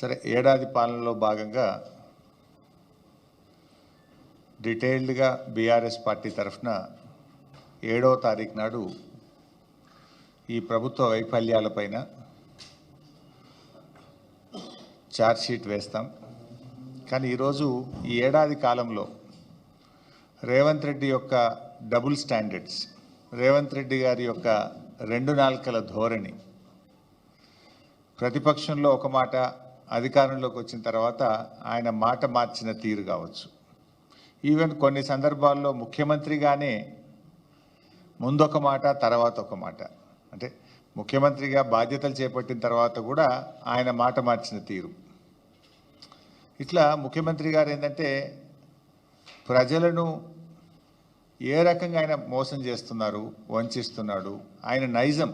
సరే, ఏడాది పాలనలో భాగంగా డీటెయిల్డ్గా బీఆర్ఎస్ పార్టీ తరఫున 7వ తారీఖు నాడు ఈ ప్రభుత్వ వైఫల్యాలపైన ఛార్జ్షీట్ వేస్తాం. కానీ ఈరోజు ఈ ఏడాది కాలంలో రేవంత్ రెడ్డి యొక్క డబుల్ స్టాండర్డ్స్, రేవంత్ రెడ్డి గారి యొక్క రెండు నాల్కల ధోరణి, ప్రతిపక్షంలో ఒక మాట, అధికారంలోకి వచ్చిన తర్వాత ఆయన మాట మార్చిన తీరు కావచ్చు. ఈవెన్ కొన్ని సందర్భాల్లో ముఖ్యమంత్రిగానే ముందొక మాట తర్వాత ఒక మాట, అంటే ముఖ్యమంత్రిగా బాధ్యతలు చేపట్టిన తర్వాత కూడా ఆయన మాట మార్చిన తీరు. ఇట్లా ముఖ్యమంత్రి గారు ఏంటంటే ప్రజలను ఏ రకంగా ఆయన మోసం చేస్తున్నారు, వంచిస్తున్నాడు, ఆయన నైజం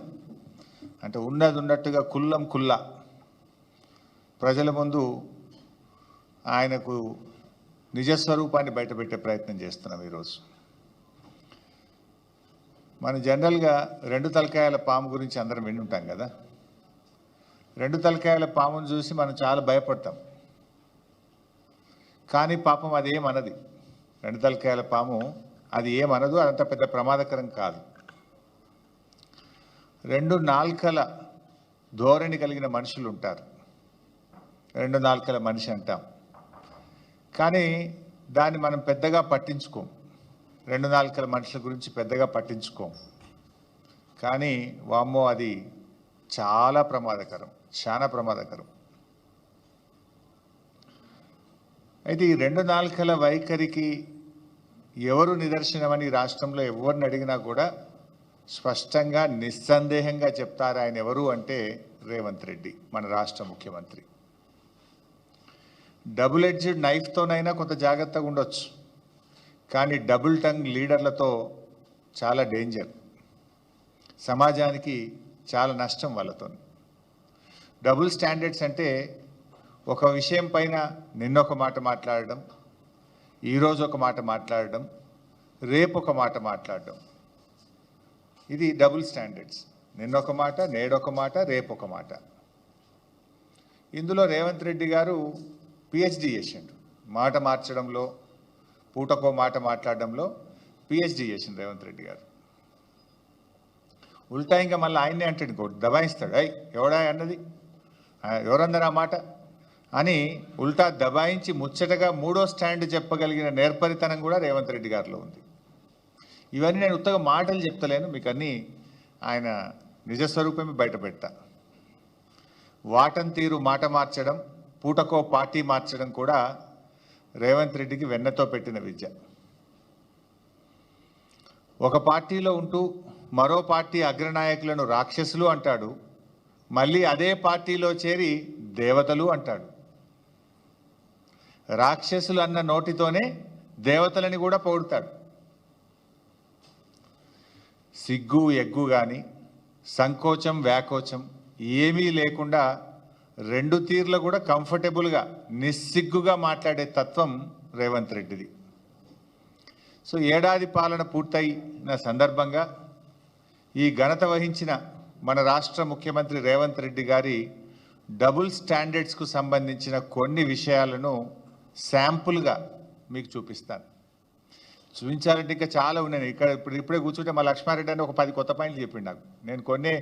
అంటే ఉన్నది ఉన్నట్టుగా కుల్లం కుల్లా ప్రజల ముందు ఆయనకు నిజస్వరూపాన్ని బయటపెట్టే ప్రయత్నం చేస్తున్నాం. ఈరోజు మనం జనరల్గా రెండు తలకాయల పాము గురించి అందరం విని ఉంటాం కదా. రెండు తలకాయల పామును చూసి మనం చాలా భయపడతాం, కానీ పాపం అది ఏమనది. రెండు తలకాయల పాము అది ఏమనదు, అదంత పెద్ద ప్రమాదకరం కాదు. రెండు నాల్కల ధోరణి కలిగిన మనుషులు ఉంటారు, రెండు నాల్కల మనిషి అంటాం, కానీ దాన్ని మనం పెద్దగా పట్టించుకోం. రెండు నాల్కల మనుషుల గురించి పెద్దగా పట్టించుకోం, కానీ వామ్మో అది చాలా ప్రమాదకరం, చాలా ప్రమాదకరం. అయితే ఈ రెండు నాల్కల వైఖరికి ఎవరు నిదర్శనమని రాష్ట్రంలో ఎవరిని అడిగినా కూడా స్పష్టంగా నిస్సందేహంగా చెప్తారు ఆయన ఎవరు అంటే రేవంత్ రెడ్డి, మన రాష్ట్ర ముఖ్యమంత్రి. డబుల్ ఎడ్జ్డ్ నైఫ్తోనైనా కొంత జాగ్రత్తగా ఉండొచ్చు, కానీ డబుల్ టంగ్ లీడర్లతో చాలా డేంజర్, సమాజానికి చాలా నష్టం వాళ్ళతో. డబుల్ స్టాండర్డ్స్ అంటే ఒక విషయం పైన నిన్నొక మాట మాట్లాడడం, ఈరోజు ఒక మాట మాట్లాడడం, రేపు ఒక మాట మాట్లాడడం, ఇది డబుల్ స్టాండర్డ్స్. నిన్నొక మాట, నేడొక మాట, రేపు ఒక మాట. ఇందులో రేవంత్ రెడ్డి గారు పిహెచ్డి చేసిండు, మాట మార్చడంలో, పూటకో మాట మాట్లాడడంలో పిహెచ్డి చేసిండు రేవంత్ రెడ్డి గారు. ఉల్టా ఇంకా మళ్ళీ ఆయన్నే అంటాడు, దబాయిస్తాడు, అయ్ ఎవడా అన్నది, ఎవరన్నారు ఆ మాట అని ఉల్టా దబాయించి ముచ్చటగా మూడో స్టాండ్ చెప్పగలిగిన నేర్పరితనం కూడా రేవంత్ రెడ్డి గారిలో ఉంది. ఇవన్నీ నేను ఉత్తగా మాటలు చెప్తలేను, మీకు అన్నీ ఆయన నిజస్వరూపమే బయట పెడతా. వాటం తీరు మాట మార్చడం, పూటకో పార్టీ మార్చడం కూడా రేవంత్ రెడ్డికి వెన్నతో పెట్టిన విద్య. ఒక పార్టీలో ఉంటూ మరో పార్టీ అగ్రనాయకులను రాక్షసులు అంటాడు, మళ్ళీ అదే పార్టీలో చేరి దేవతలు అంటాడు. రాక్షసులు అన్న నోటితోనే దేవతలని కూడా పొగుడతాడు. సిగ్గు ఎగ్గు కానీ సంకోచం వ్యాకోచం ఏమీ లేకుండా రెండు తీర్లు కూడా కంఫర్టబుల్గా నిస్సిగ్గుగా మాట్లాడే తత్వం రేవంత్ రెడ్డిది. సో ఏడాది పాలన పూర్తయిన సందర్భంగా ఈ ఘనత వహించిన మన రాష్ట్ర ముఖ్యమంత్రి రేవంత్ రెడ్డి గారి డబుల్ స్టాండర్డ్స్కు సంబంధించిన కొన్ని విషయాలను శాంపుల్గా మీకు చూపిస్తాను. చూపించాలంటే ఇంకా చాలా ఉన్నాయి. ఇప్పుడే కూర్చుంటే మా లక్ష్మారెడ్డి అని ఒక 10 కొత్త పాయింట్లు చెప్పిండు నాకు. నేను కొన్ని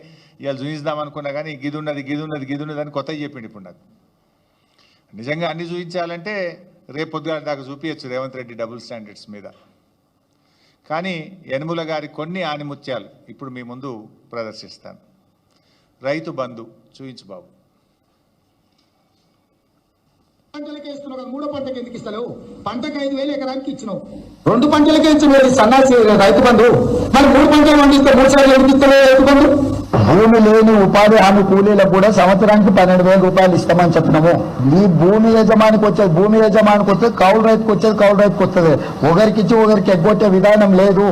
ఇవాళ చూపిద్దాం అనుకున్నా, కానీ గిది ఉన్నది అని కొత్తవి చెప్పిండు ఇప్పుడు నాకు. నిజంగా అన్ని చూపించాలంటే రేపు పొద్దుగా దాకా చూపించచ్చు రేవంత్ రెడ్డి డబుల్ స్టాండర్డ్స్ మీద. కానీ యనుమల గారి కొన్ని ఆనిముత్యాలు ఇప్పుడు మీ ముందు ప్రదర్శిస్తాను. రైతు బంధు చూపించు బాబు. పంటలకే ఇస్తున్నావు కదా, మూడో పంటకి ఎందుకు ఇస్తలేవు? పంటకు 5,000 ఎకరానికి ఇచ్చినావు, 2 పంటలకే ఇచ్చినావు సన్నాసి రైతు బంధు. మరి 3 పంటలు పండిస్తే 3 సార్లు ఎందుకు ఇస్తలేవు రైతు బంధు? భూమి లేని ఉపాధి హామీ కూలీలకు కూడా సంవత్సరానికి 12,000 రూపాయలు ఇస్తామని చెప్పినాము. ఈ భూమి యజమానికి వచ్చేది కౌలు రైతుకు వచ్చేది కౌలు రైతుకు వస్తుంది. ఒకరికిచ్చి ఒకరికి ఎగ్గొట్టే విధానం లేదు.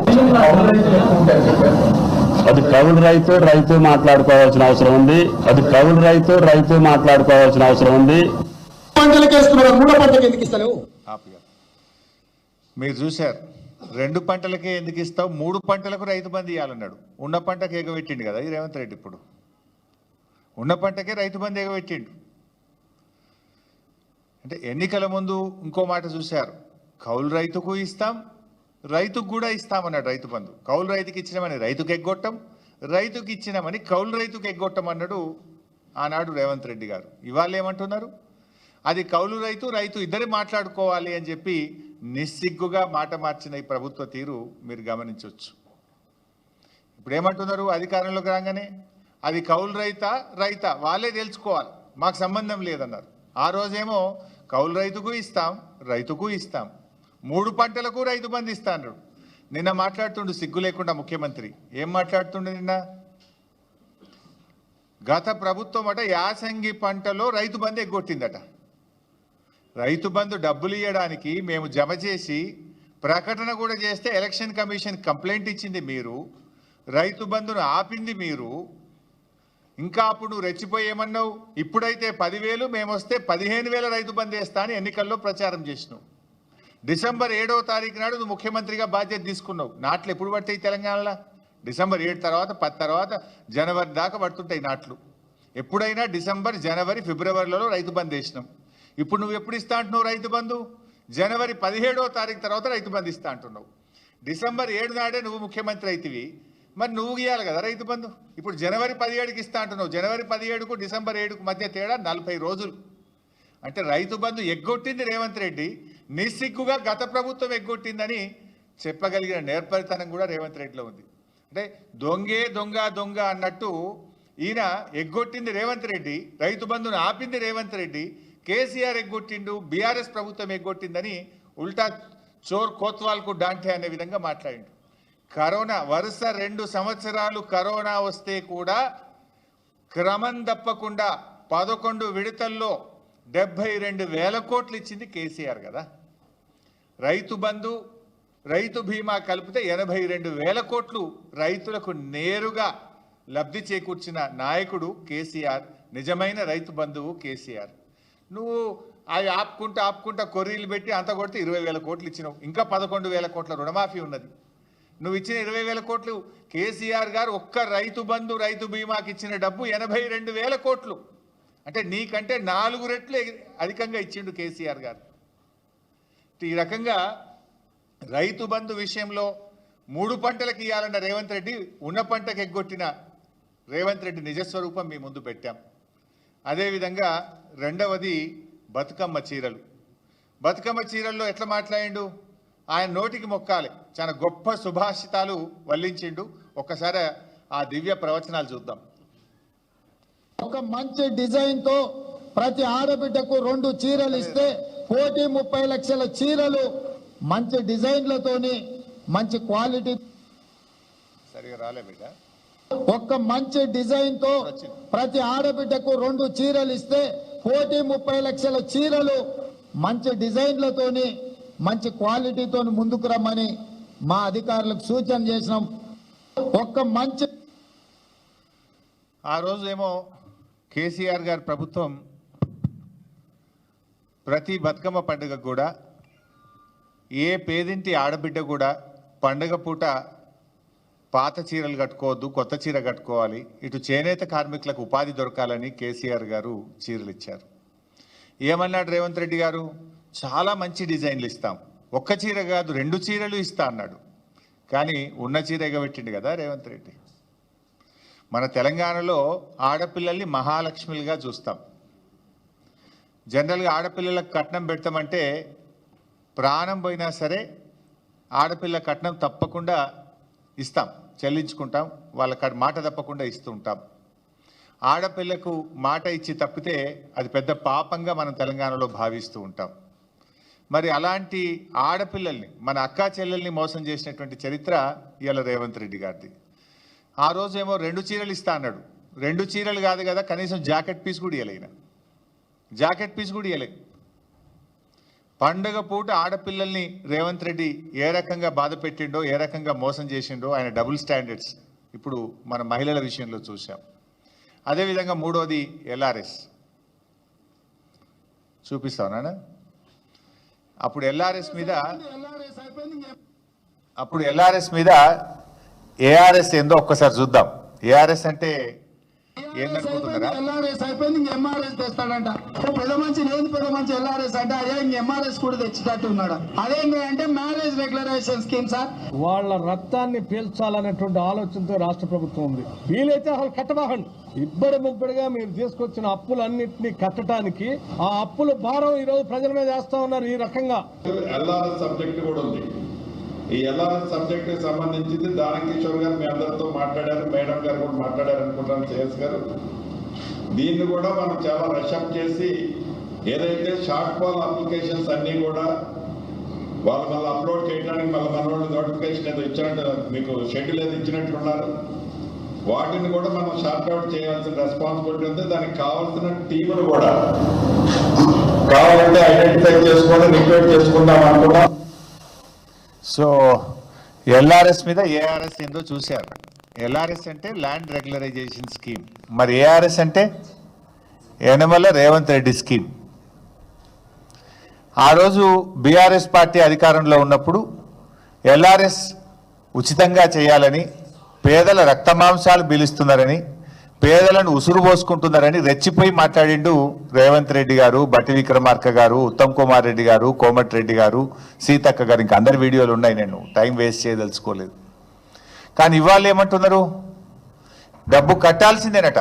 అది కౌలు రైతు మాట్లాడుకోవాల్సిన అవసరం ఉంది. అది కౌలు రైతు మాట్లాడుకోవాల్సిన అవసరం ఉంది. పంటలకే ఇస్తున్నావు, మూడో పంటకి ఎందుకు ఇస్తలేవు? మీరు చూశారు, 2 పంటలకే ఎందుకు ఇస్తావు, 3 పంటలకు రైతు బంధు ఇవ్వాలన్నాడు. ఉన్న పంటకు ఎగబెట్టిండు కదా ఈ రేవంత్ రెడ్డి. ఇప్పుడు ఉన్న పంటకే రైతు బంధు ఎగబెట్టిండు. అంటే ఎన్నికల ముందు ఇంకో మాట చూశారు, కౌలు రైతుకు ఇస్తాం, రైతుకు కూడా ఇస్తామన్నాడు రైతు బంధు. కౌలు రైతుకి ఇచ్చినామని రైతుకు ఎగ్గొట్టం, రైతుకి ఇచ్చినామని కౌలు రైతుకు ఎగ్గొట్టం అన్నాడు ఆనాడు రేవంత్ రెడ్డి గారు. ఇవాళ ఏమంటున్నారు, అది కౌలు రైతు రైతు ఇద్దరు మాట్లాడుకోవాలి అని చెప్పి నిస్సిగ్గుగా మాట మార్చిన ఈ ప్రభుత్వ తీరు మీరు గమనించవచ్చు. ఇప్పుడు ఏమంటున్నారు, అధికారంలోకి రాగానే అది కౌలు రైతా వాళ్ళే తెలుసుకోవాలి, మాకు సంబంధం లేదన్నారు. ఆ రోజేమో కౌలు రైతుకు ఇస్తాం, రైతుకు ఇస్తాం, 3 పంటలకు రైతు బంధు ఇస్తా అన్నాడు. నిన్న మాట్లాడుతుండు సిగ్గు లేకుండా ముఖ్యమంత్రి. ఏం మాట్లాడుతుండు నిన్న, గత ప్రభుత్వం అట యాసంగి పంటలో రైతు బంధు ఎగ్గొట్టిందట. రైతు బంధు డబ్బులు ఇవ్వడానికి మేము జమ చేసి ప్రకటన కూడా చేస్తే ఎలక్షన్ కమిషన్ కంప్లైంట్ ఇచ్చింది మీరు, రైతు బంధును ఆపింది మీరు. ఇంకా అప్పుడు నువ్వు రెచ్చిపోయి ఏమన్నావు, ఇప్పుడైతే 10,000 మేము వస్తే 15,000 రైతు బంధు వేస్తా అని ఎన్నికల్లో ప్రచారం చేసినావు. డిసెంబర్ 7వ తారీఖు నాడు నువ్వు ముఖ్యమంత్రిగా బాధ్యత తీసుకున్నావు. నాట్లు ఎప్పుడు పడతాయి తెలంగాణలో, డిసెంబర్ 7 తర్వాత 10 తర్వాత జనవరి దాకా పడుతుంటాయి నాట్లు. ఎప్పుడైనా డిసెంబర్, జనవరి, ఫిబ్రవరిలో రైతు బంధు వేసినాం. ఇప్పుడు నువ్వు ఎప్పుడు ఇస్తా అంటున్నావు రైతు బంధు, జనవరి 17వ తారీఖు తర్వాత రైతు బంధు ఇస్తా అంటున్నావు. డిసెంబర్ 7 నాడే నువ్వు ముఖ్యమంత్రి అయితివి, మరి నువ్వు ఇవ్వాలి కదా రైతు బంధు. ఇప్పుడు జనవరి 17కి ఇస్తా అంటున్నావు. జనవరి 17కు డిసెంబర్ 7కు మధ్య తేడా 40 రోజులు. అంటే రైతు బంధు ఎగ్గొట్టింది రేవంత్ రెడ్డి, నిస్సిగ్గుగా గత ప్రభుత్వం ఎగ్గొట్టిందని చెప్పగలిగిన నేర్పరితనం కూడా రేవంత్ రెడ్డిలో ఉంది. అంటే దొంగే దొంగ అన్నట్టు ఈయన ఎగ్గొట్టింది రేవంత్ రెడ్డి, రైతు బంధును ఆపింది రేవంత్ రెడ్డి, కేసీఆర్ ఎగ్గొట్టిండు, బీఆర్ఎస్ ప్రభుత్వం ఎగ్గొట్టిందని ఉల్టా చోర్ కోత్వాల్కు డాంటే అనే విధంగా మాట్లాడిండు. కరోనా వరుస 2 సంవత్సరాలు కరోనా వస్తే కూడా క్రమం తప్పకుండా 11 విడతల్లో 72,000 కోట్లు ఇచ్చింది కేసీఆర్ కదా. రైతు బంధు, రైతు బీమా కలిపితే 82,000 కోట్లు రైతులకు నేరుగా లబ్ధి చేకూర్చిన నాయకుడు కేసీఆర్, నిజమైన రైతు బంధువు కేసీఆర్. నువ్వు అవి ఆపుకుంటా కొర్రీలు పెట్టి అంత కొడితే 20,000 కోట్లు ఇచ్చినావు. ఇంకా 11,000 కోట్ల రుణమాఫీ ఉన్నది. నువ్వు ఇచ్చిన 20,000 కోట్లు కేసీఆర్ గారు ఒక్క రైతు బంధు, రైతు బీమాకి ఇచ్చిన డబ్బు 82,000 కోట్లు. అంటే నీకంటే 4 రెట్లు అధికంగా ఇచ్చిండు కేసీఆర్ గారు. ఈ రకంగా రైతు బంధు విషయంలో 3 పంటలకు ఇవ్వాలన్న రేవంత్ రెడ్డి ఉన్న పంటకు ఎగ్గొట్టిన రేవంత్ రెడ్డి నిజస్వరూపం మీ ముందు పెట్టాం. అదేవిధంగా రెండవది బతుకమ్మ చీరలు. బతుకమ్మ చీరల్లో ఎట్లా మాట్లాడిండు, ఆయన నోటికి మొక్కాలి, చాలా గొప్ప సుభాషితాలు వల్లించిండు. ఒక్కసారి ఆ దివ్య ప్రవచనాలు చూద్దాం. ఒక మంచి డిజైన్ తో ప్రతి ఆడబిడ్డకు 2 చీరలు ఇస్తే 1,30 లక్షల చీరలు మంచి డిజైన్లతోని మంచి క్వాలిటీ. సరిగా రాలే బిడ్డ. ఒక్క మంచి డిజైన్ తో ప్రతి ఆడబిడ్డకు 2 చీరలు ఇస్తే 1,30 లక్షల చీరలు మంచి డిజైన్లతోని మంచి క్వాలిటీతో ముందుకు రమ్మని మా అధికారులకు సూచన చేసినాం. ఒక్క మంచి ఆ రోజు ఏమో కేసీఆర్ గారి ప్రభుత్వం ప్రతి బతుకమ్మ పండుగ కూడా ఏ పేదింటి ఆడబిడ్డ కూడా పండుగ పూట పాత చీరలు కట్టుకోవద్దు, కొత్త చీర కట్టుకోవాలి, ఇటు చేనేత కార్మికులకు ఉపాధి దొరకాలని కేసీఆర్ గారు చీరలు ఇచ్చారు. ఏమన్నాడు రేవంత్ రెడ్డి గారు, చాలా మంచి డిజైన్లు ఇస్తాం, ఒక్క చీర కాదు 2 చీరలు ఇస్తా అన్నాడు. కానీ ఉన్న చీర ఎగబెట్టిండు కదా రేవంత్ రెడ్డి. మన తెలంగాణలో ఆడపిల్లల్ని మహాలక్ష్మిలుగా చూస్తాం. జనరల్గా ఆడపిల్లలకు కట్నం పెడతామంటే ప్రాణం పోయినా సరే ఆడపిల్ల కట్నం తప్పకుండా ఇస్తాం, చెల్లించుకుంటాం, వాళ్ళ మాట తప్పకుండా ఇస్తూ ఉంటాం. ఆడపిల్లకు మాట ఇచ్చి తప్పితే అది పెద్ద పాపంగా మనం తెలంగాణలో భావిస్తూ ఉంటాం. మరి అలాంటి ఆడపిల్లల్ని, మన అక్కా చెల్లెల్ని మోసం చేసినటువంటి చరిత్ర ఇవాళ రేవంత్ రెడ్డి గారిది. ఆ రోజేమో 2 చీరలు ఇస్తా అన్నాడు. 2 చీరలు కాదు కదా, కనీసం జాకెట్ పీస్ కూడా ఇవ్వలేన, జాకెట్ పీస్ కూడా ఇవ్వలే. పండుగ పూట ఆడపిల్లల్ని రేవంత్ రెడ్డి ఏ రకంగా బాధ పెట్టిండో, ఏ రకంగా మోసం చేసిండో ఆయన డబుల్ స్టాండర్డ్స్ ఇప్పుడు మన మహిళల విషయంలో చూసాం. అదేవిధంగా మూడోది ఎల్ఆర్ఎస్ చూపిస్తావునా. అప్పుడు ఎల్ఆర్ఎస్ మీద ఏఆర్ఎస్ ఏందో ఒక్కసారి చూద్దాం. ఏఆర్ఎస్ అంటే ఏందనుకుంటున్నారా? ఎల్ఆర్ఎస్ అయిపోయింది, ఇంక ఎంఆర్ఎస్ తెస్తాడంట. పెద్ద మంచి లేదు, పెద్ద మంచి ఎల్ఆర్ఎస్ అంటే అదే ఇంక ఎంఆర్ఎస్ కూడా తెచ్చేటట్టు ఉన్నాడు. అదేంటి అంటే మ్యారేజ్ రెగ్యులరైజేషన్ స్కీమ్ సార్. వాళ్ళ రక్తాన్ని పీల్చాలనేటువంటి ఆలోచనతో రాష్ట్ర ప్రభుత్వం ఉంది. వీలైతే అసలు కట్టబాకండి. ఇబ్బడి ముబ్బడిగా మీరు తీసుకొచ్చిన అప్పులన్నింటినీ కట్టడానికి ఆ అప్పుల భారం ఈ రోజు ప్రజల మీద వేస్తా ఉన్నారు. ఈ రకంగా ఎల్ఆర్ఎస్ సబ్జెక్ట్ కూడా ఉంది. ఈ ఎల్ఆర్ఎస్ సబ్జెక్ట్ కి సంబంధించింది దానకిషోర్ గారు మీ అందరితో మాట్లాడారు, మేడం గారు కూడా మాట్లాడారు అనుకుంటాను, సిఎస్ గారు. దీన్ని కూడా మనం చాలా రషప్ చేసి ఏదైతే షార్ట్ ఫాల్ అప్లికేషన్స్ అన్నీ కూడా వాళ్ళు మళ్ళీ అప్లోడ్ చేయడానికి మళ్ళీ మన వాళ్ళు నోటిఫికేషన్ ఏదో ఇచ్చినట్టు మీకు షెడ్యూల్ ఏదో ఇచ్చినట్లున్నారు. వాటిని కూడా మనం షార్ట్ అవుట్ చేయాల్సిన రెస్పాన్సిబిలిటీ ఉంది. దానికి కావాల్సిన టీములు కూడా కావాలంటే ఐడెంటిఫై చేసుకొని రిక్రూట్ చేసుకుందాం అనుకున్నాం. సో ఎల్ఆర్ఎస్ మీద ఏఆర్ఎస్ ఏందో చూశారు. ఎల్ఆర్ఎస్ అంటే ల్యాండ్ రెగ్యులరైజేషన్ స్కీమ్, మరి ఏఆర్ఎస్ అంటే యనమల రేవంత్ రెడ్డి స్కీమ్. ఆ రోజు బీఆర్ఎస్ పార్టీ అధికారంలో ఉన్నప్పుడు ఎల్ఆర్ఎస్ ఉచితంగా చేయాలని, పేదల రక్తమాంసాలు పీలుస్తున్నారని, పేదలను ఉసురు పోసుకుంటున్నారని రెచ్చిపోయి మాట్లాడిండు రేవంత్ రెడ్డి గారు, బట్టి విక్రమార్క గారు, ఉత్తమ్ కుమార్ రెడ్డి గారు, కోమటిరెడ్డి గారు, సీతక్క గారు. ఇంకా అందరి వీడియోలు ఉన్నాయి, నేను టైం వేస్ట్ చేయదలుచుకోలేదు. కానీ ఇవాళ ఏమంటున్నారు? డబ్బు కట్టాల్సిందేనట.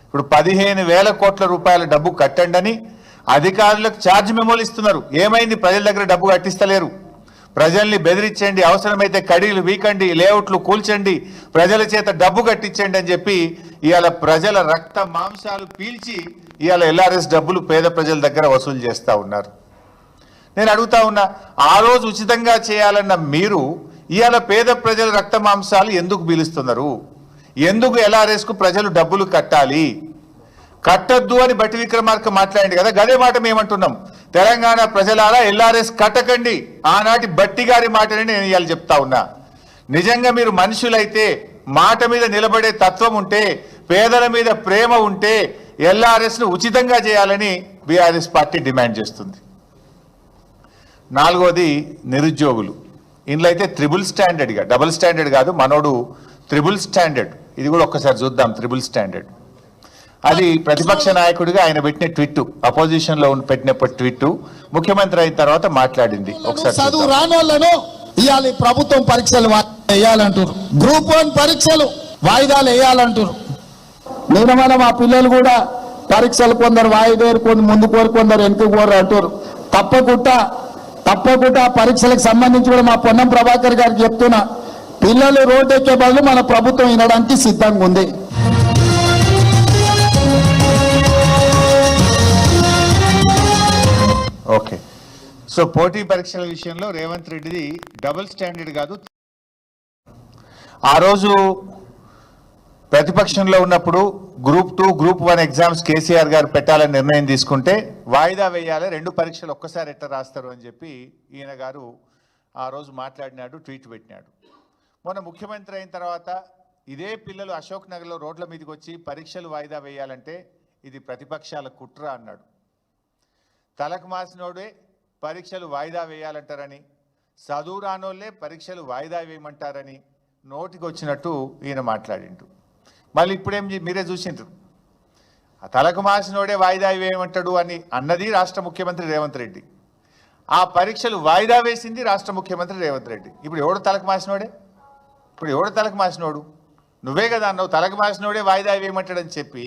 ఇప్పుడు 15,000 కోట్ల రూపాయల డబ్బు కట్టండి అని అధికారులకు ఛార్జ్ మెమోలు ఇస్తున్నారు. ఏమైంది? ప్రజల దగ్గర డబ్బు కట్టిస్తలేరు. ప్రజల్ని బెదిరించండి, అవసరమైతే కడీలు వీకండి, లేఅవుట్లు కూల్చండి, ప్రజల చేత డబ్బు కట్టించండి అని చెప్పి ఇవాళ ప్రజల రక్త మాంసాలు పీల్చి ఇవాళ ఎల్ఆర్ఎస్ డబ్బులు పేద ప్రజల దగ్గర వసూలు చేస్తూ ఉన్నారు. నేను అడుగుతా ఉన్నా, ఆ రోజు ఉచితంగా చేయాలన్న మీరు ఇవాళ పేద ప్రజల రక్త మాంసాలు ఎందుకు పీలుస్తున్నారు? ఎందుకు ఎల్ఆర్ఎస్కు ప్రజలు డబ్బులు కట్టాలి? కట్టద్దు అని బట్టి విక్రమార్క మాట్లాడింది కదా, గదే మాట మేమంటున్నాం. తెలంగాణ ప్రజలారా ఎల్ఆర్ఎస్ కట్టకండి. ఆనాటి బట్టి గారి మాటని నేను ఇవాళ చెప్తా ఉన్నా. నిజంగా మీరు మనుషులైతే, మాట మీద నిలబడే తత్వం ఉంటే, పేదల మీద ప్రేమ ఉంటే ఎల్ఆర్ఎస్ ను ఉచితంగా చేయాలని బీఆర్ఎస్ పార్టీ డిమాండ్ చేస్తుంది. 4వది నిరుద్యోగులు. ఇందులో అయితే త్రిబుల్ స్టాండర్డ్గా, డబుల్ స్టాండర్డ్ కాదు, మనోడు త్రిబుల్ స్టాండర్డ్. ఇది కూడా ఒక్కసారి చూద్దాం. త్రిబుల్ స్టాండర్డ్ అది ప్రతిపక్ష నాయకుడిగా ఆయన పెట్టిన ట్వీట్, అపోజిషన్ లో పెట్టినప్పుడు ట్వీట్, ముఖ్యమంత్రి అయిన తర్వాత మాట్లాడింది. ఒకసారి చదువు రాని వాళ్ళను ఇవాళ ప్రభుత్వం పరీక్షలు వేయాలంటారు, గ్రూప్ 1 పరీక్షలు వాయిదాలు వేయాలంటారు. నేను మా పిల్లలు కూడా పరీక్షలు కొందరు వాయిదారు, కొందరు ముందు కోరు, కొందరు వెనుక కోరు అంటారు. తప్పకుండా పరీక్షలకు సంబంధించి కూడా మా పొన్నం ప్రభాకర్ గారికి చెప్తున్నా, పిల్లలు రోడ్డు ఎక్కే బదులు మన ప్రభుత్వం వినడానికి సిద్ధంగా ఉంది. ఓకే. సో పోటీ పరీక్షల విషయంలో రేవంత్ రెడ్డిది డబుల్ స్టాండర్డ్ కాదు. ఆ రోజు ప్రతిపక్షంలో ఉన్నప్పుడు గ్రూప్ 2, గ్రూప్ 1 ఎగ్జామ్స్ కేసీఆర్ గారు పెట్టాలని నిర్ణయం తీసుకుంటే వాయిదా వేయాలి, 2 పరీక్షలు ఒక్కసారి ఎట్లా రాస్తారు అని చెప్పి ఈయన గారు ఆ రోజు మాట్లాడినాడు, ట్వీట్ పెట్టినాడు. మొన్న ముఖ్యమంత్రి అయిన తర్వాత ఇదే పిల్లలు అశోక్ నగర్లో రోడ్ల మీదకి వచ్చి పరీక్షలు వాయిదా వేయాలంటే ఇది ప్రతిపక్షాల కుట్ర అన్నాడు. తలకు మాసినోడే పరీక్షలు వాయిదా వేయాలంటారని, చదువు రానోళ్ళే పరీక్షలు వాయిదా వేయమంటారని నోటికి వచ్చినట్టు ఈయన మాట్లాడిండు. మళ్ళీ ఇప్పుడేం మీరే చూసిండ్రు, తలకు మాసినోడే వాయిదా వేయమంటాడు అని అన్నది రాష్ట్ర ముఖ్యమంత్రి రేవంత్ రెడ్డి. ఆ పరీక్షలు వాయిదా వేసింది రాష్ట్ర ముఖ్యమంత్రి రేవంత్ రెడ్డి. ఇప్పుడు ఎవడు తలకు మాసినోడే? ఇప్పుడు ఎవడు తలకు మాసినోడు? నువ్వే కదా అన్నావు, తలకు మాసినోడే వాయిదా వేయమంటాడని చెప్పి.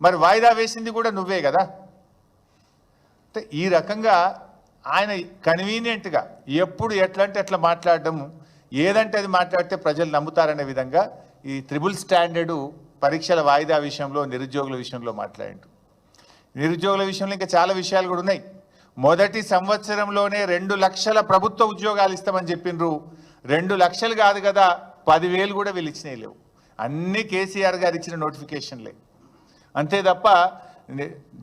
మరి వాయిదా వేసింది కూడా నువ్వే కదా. అంటే ఈ రకంగా ఆయన కన్వీనియంట్గా ఎప్పుడు ఎట్లా అంటే ఎట్లా మాట్లాడడం, ఏదంటే అది మాట్లాడితే ప్రజలు నమ్ముతారనే విధంగా ఈ త్రిబుల్ స్టాండర్డు పరీక్షల వాయిదా విషయంలో, నిరుద్యోగుల విషయంలో మాట్లాడిండు. నిరుద్యోగుల విషయంలో ఇంకా చాలా విషయాలు కూడా ఉన్నాయి. మొదటి సంవత్సరంలోనే 2 లక్షల ప్రభుత్వ ఉద్యోగాలు ఇస్తామని చెప్పిండ్రు. 2 లక్షలు కాదు కదా, 10,000 కూడా వీళ్ళు ఇచ్చినాయి లేవు. అన్నీ కేసీఆర్ గారు ఇచ్చిన నోటిఫికేషన్లే. అంతే తప్ప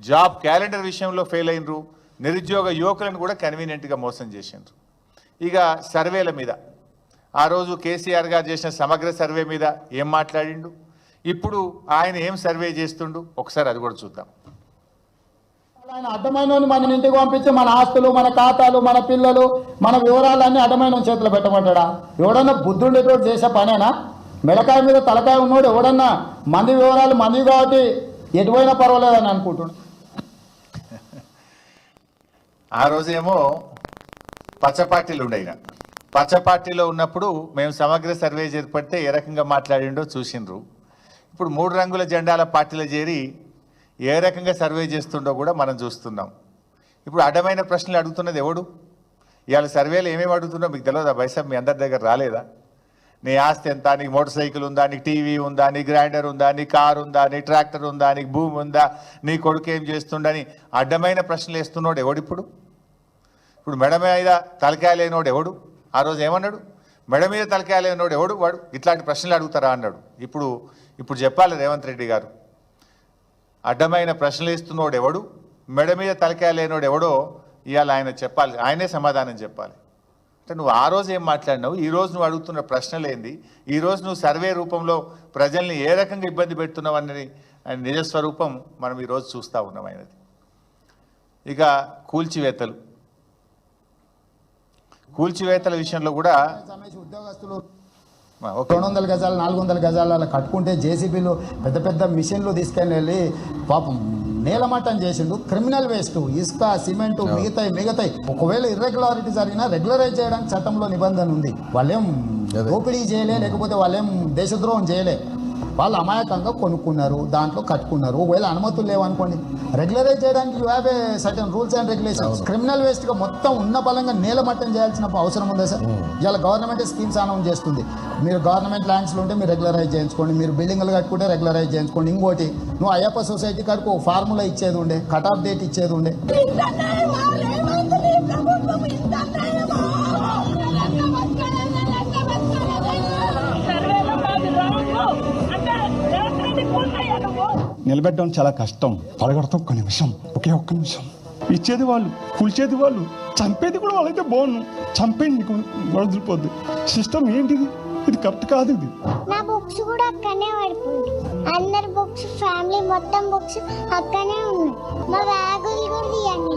జాబ్ క్యాలెండర్ విషయంలో ఫెయిల్ అయినరు. నిరుద్యోగ యువకులను కూడా కన్వీనియంట్గా మోసం చేసిండ్రు. ఇక సర్వేల మీద ఆ రోజు కేసీఆర్ గారు చేసిన సమగ్ర సర్వే మీద ఏం మాట్లాడిండు, ఇప్పుడు ఆయన ఏం సర్వే చేస్తుండు, ఒకసారి అది కూడా చూద్దాం. ఆయన అడ్డమైన మన ఇంటికి పంపించి మన ఆస్తులు, మన ఖాతాలు, మన పిల్లలు, మన వివరాలన్నీ అడ్డమైన చేతులు పెట్టమంటాడా? ఎవడన్నా బుద్ధుండేటోడు చేసే పనేనా? మెడకాయ మీద తలకాయ ఉన్నోడు ఎవడన్నా మంది వివరాలు మంది కాబట్టి ఎటువైనా పర్వాలేదని అనుకుంటున్నాడు. ఆ రోజేమో పచ్చ పార్టీలు ఉండయిన పచ్చ పార్టీలో ఉన్నప్పుడు మేము సమగ్ర సర్వే చేపడితే ఏ రకంగా మాట్లాడిండో చూసిండ్రు. ఇప్పుడు 3 రంగుల జెండాల పార్టీలో చేరి ఏ రకంగా సర్వే చేస్తుండో కూడా మనం చూస్తున్నాం. ఇప్పుడు అడ్డమైన ప్రశ్నలు అడుగుతున్నది ఎవడు? ఇవాళ సర్వేలు ఏమేమి అడుగుతుండో మీకు తెలియదా? బైసాబ్ మీ అందరి దగ్గర రాలేదా? నీ ఆస్తి ఎంత, నీకు మోటార్ సైకిల్ ఉందా, నీకు టీవీ ఉందా, నీ గ్రైండర్ ఉందా, నీ కారు ఉందా, నీ ట్రాక్టర్ ఉందా, నీకు భూమి ఉందా, నీ కొడుకు ఏం చేస్తుండని అడ్డమైన ప్రశ్నలు వేస్తున్నాడు ఎవడు? ఇప్పుడు మెడ మీద తలకాయ లేనోడు ఎవడు? ఆ రోజు ఏమన్నాడు? మెడ మీద తలకాయ లేనోడు ఎవడు? వాడు ఇట్లాంటి ప్రశ్నలు అడుగుతారా అన్నాడు. ఇప్పుడు చెప్పాలి రేవంత్ రెడ్డి గారు, అడ్డమైన ప్రశ్నలు వేస్తున్నోడు ఎవడు, మెడ మీద తలకాయ లేనోడు ఎవడో ఇవాళ ఆయన చెప్పాలి, ఆయనే సమాధానం చెప్పాలి. అంటే నువ్వు ఆ రోజు ఏం మాట్లాడినావు, ఈ రోజు నువ్వు అడుగుతున్న ప్రశ్నలు ఏంది, ఈ రోజు నువ్వు సర్వే రూపంలో ప్రజల్ని ఏ రకంగా ఇబ్బంది పెడుతున్నావు అన్నది ఆయన నిజస్వరూపం మనం ఈరోజు చూస్తూ ఉన్నాం ఆయనది. ఇక కూల్చివేతల విషయంలో కూడా ఉద్యోగస్తులు 200 గజాలు 400 గజాలు అలా కట్టుకుంటే జేసీబీలు పెద్ద పెద్ద మిషన్లు తీసుకెళ్ళి పాపం నేలమట్టం చేసిండు. క్రిమినల్ వేస్ట్, ఇసుక, సిమెంటు, మిగతాయి ఒకవేళ ఇర్రెగ్యులారిటీ జరిగినా రెగ్యులరైజ్ చేయడానికి చట్టంలో నిబంధన ఉంది. వాళ్ళేం దోపిడీ చేయలే, లేకపోతే వాళ్ళేం దేశద్రోహం చేయలే. వాళ్ళు అమాయకంగా కొనుక్కున్నారు, దాంట్లో కట్టుకున్నారు. ఒకవేళ అనుమతులు లేవనుకోండి, రెగ్యులరైజ్ చేయడానికి you have a certain rules and regulations. Criminal వేస్ట్గా మొత్తం ఉన్న బలంగా నేలమట్టం చేయాల్సిన అవసరం ఉందా సార్? ఇవాళ గవర్నమెంట్ స్కీమ్స్ అనౌన్స్ చేస్తుంది. మీరు గవర్నమెంట్ ల్యాండ్స్లో ఉంటే మీరు రెగ్యులరైజ్ చేయించుకోండి, మీరు బిల్డింగ్లు కట్టుకుంటే రెగ్యులరైజ్ చేయించుకోండి. ఇంకోటి, నువ్వు అయ్యప్ప సొసైటీ కాడికి ఒక ఫార్ములా ఇచ్చేది ఉండే, కట్ ఆఫ్ డేట్ ఇచ్చేది ఉండే. నిలబెట్టడం చాలా కష్టం, పడగొడతాం ఒక్క నిమిషం, ఒక్క నిమిషం. ఇచ్చేది వాళ్ళు, కూల్చేది వాళ్ళు, చంపేది కూడా వాళ్ళైతే బాగుండు. చంపేది నీకు వదిలిపోద్ది. సిస్టమ్ ఏంటిది? ఇది కరెక్ట్ కాదు. ఇది నా బుక్స్ కూడా అక్కడనే పడిపోయింది. అందరి బుక్స్, ఫ్యామిలీ మొత్తం బుక్స్ అక్కడనే ఉన్నాయి. మా బ్యాగులు కూడా తీయండి.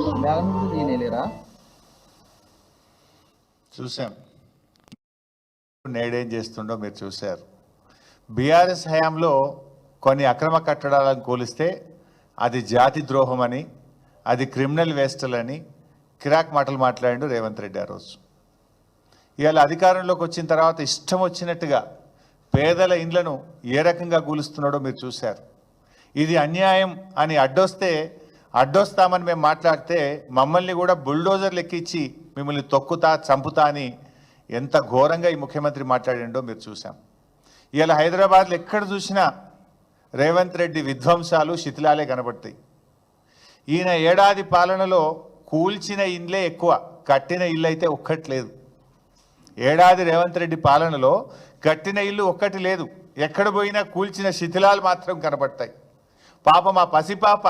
చూసాం నేడేం చేస్తుండో మీరు చూశారు. బీఆర్ఎస్ హయాంలో కొన్ని అక్రమ కట్టడాలను కూలిస్తే అది జాతి ద్రోహం అని, అది క్రిమినల్ వేస్టలని కిరాక్ మాటలు మాట్లాడిండు రేవంత్ రెడ్డి ఆ రోజు. ఇవాళ అధికారంలోకి వచ్చిన తర్వాత ఇష్టం వచ్చినట్టుగా పేదల ఇండ్లను ఏ రకంగా కూలుస్తున్నాడో మీరు చూశారు. ఇది అన్యాయం అని అడ్డొస్తామని మేము మాట్లాడితే మమ్మల్ని కూడా బుల్డోజర్లు ఎక్కించి మిమ్మల్ని తొక్కుతా, చంపుతా అని ఎంత ఘోరంగా ఈ ముఖ్యమంత్రి మాట్లాడిండో మీరు చూసాం. ఇవాళ హైదరాబాద్లో ఎక్కడ చూసినా రేవంత్ రెడ్డి విధ్వంసాలు, శిథిలాలే కనబడతాయి. ఈయన ఏడాది పాలనలో కూల్చిన ఇండ్లే ఎక్కువ, కట్టిన ఇల్లు అయితే ఒక్కటి లేదు. ఏడాది రేవంత్ రెడ్డి పాలనలో కట్టిన ఇల్లు ఒక్కటి లేదు. ఎక్కడ పోయినా కూల్చిన శిథిలాలు మాత్రం కనబడతాయి. పాప మా పసిపాప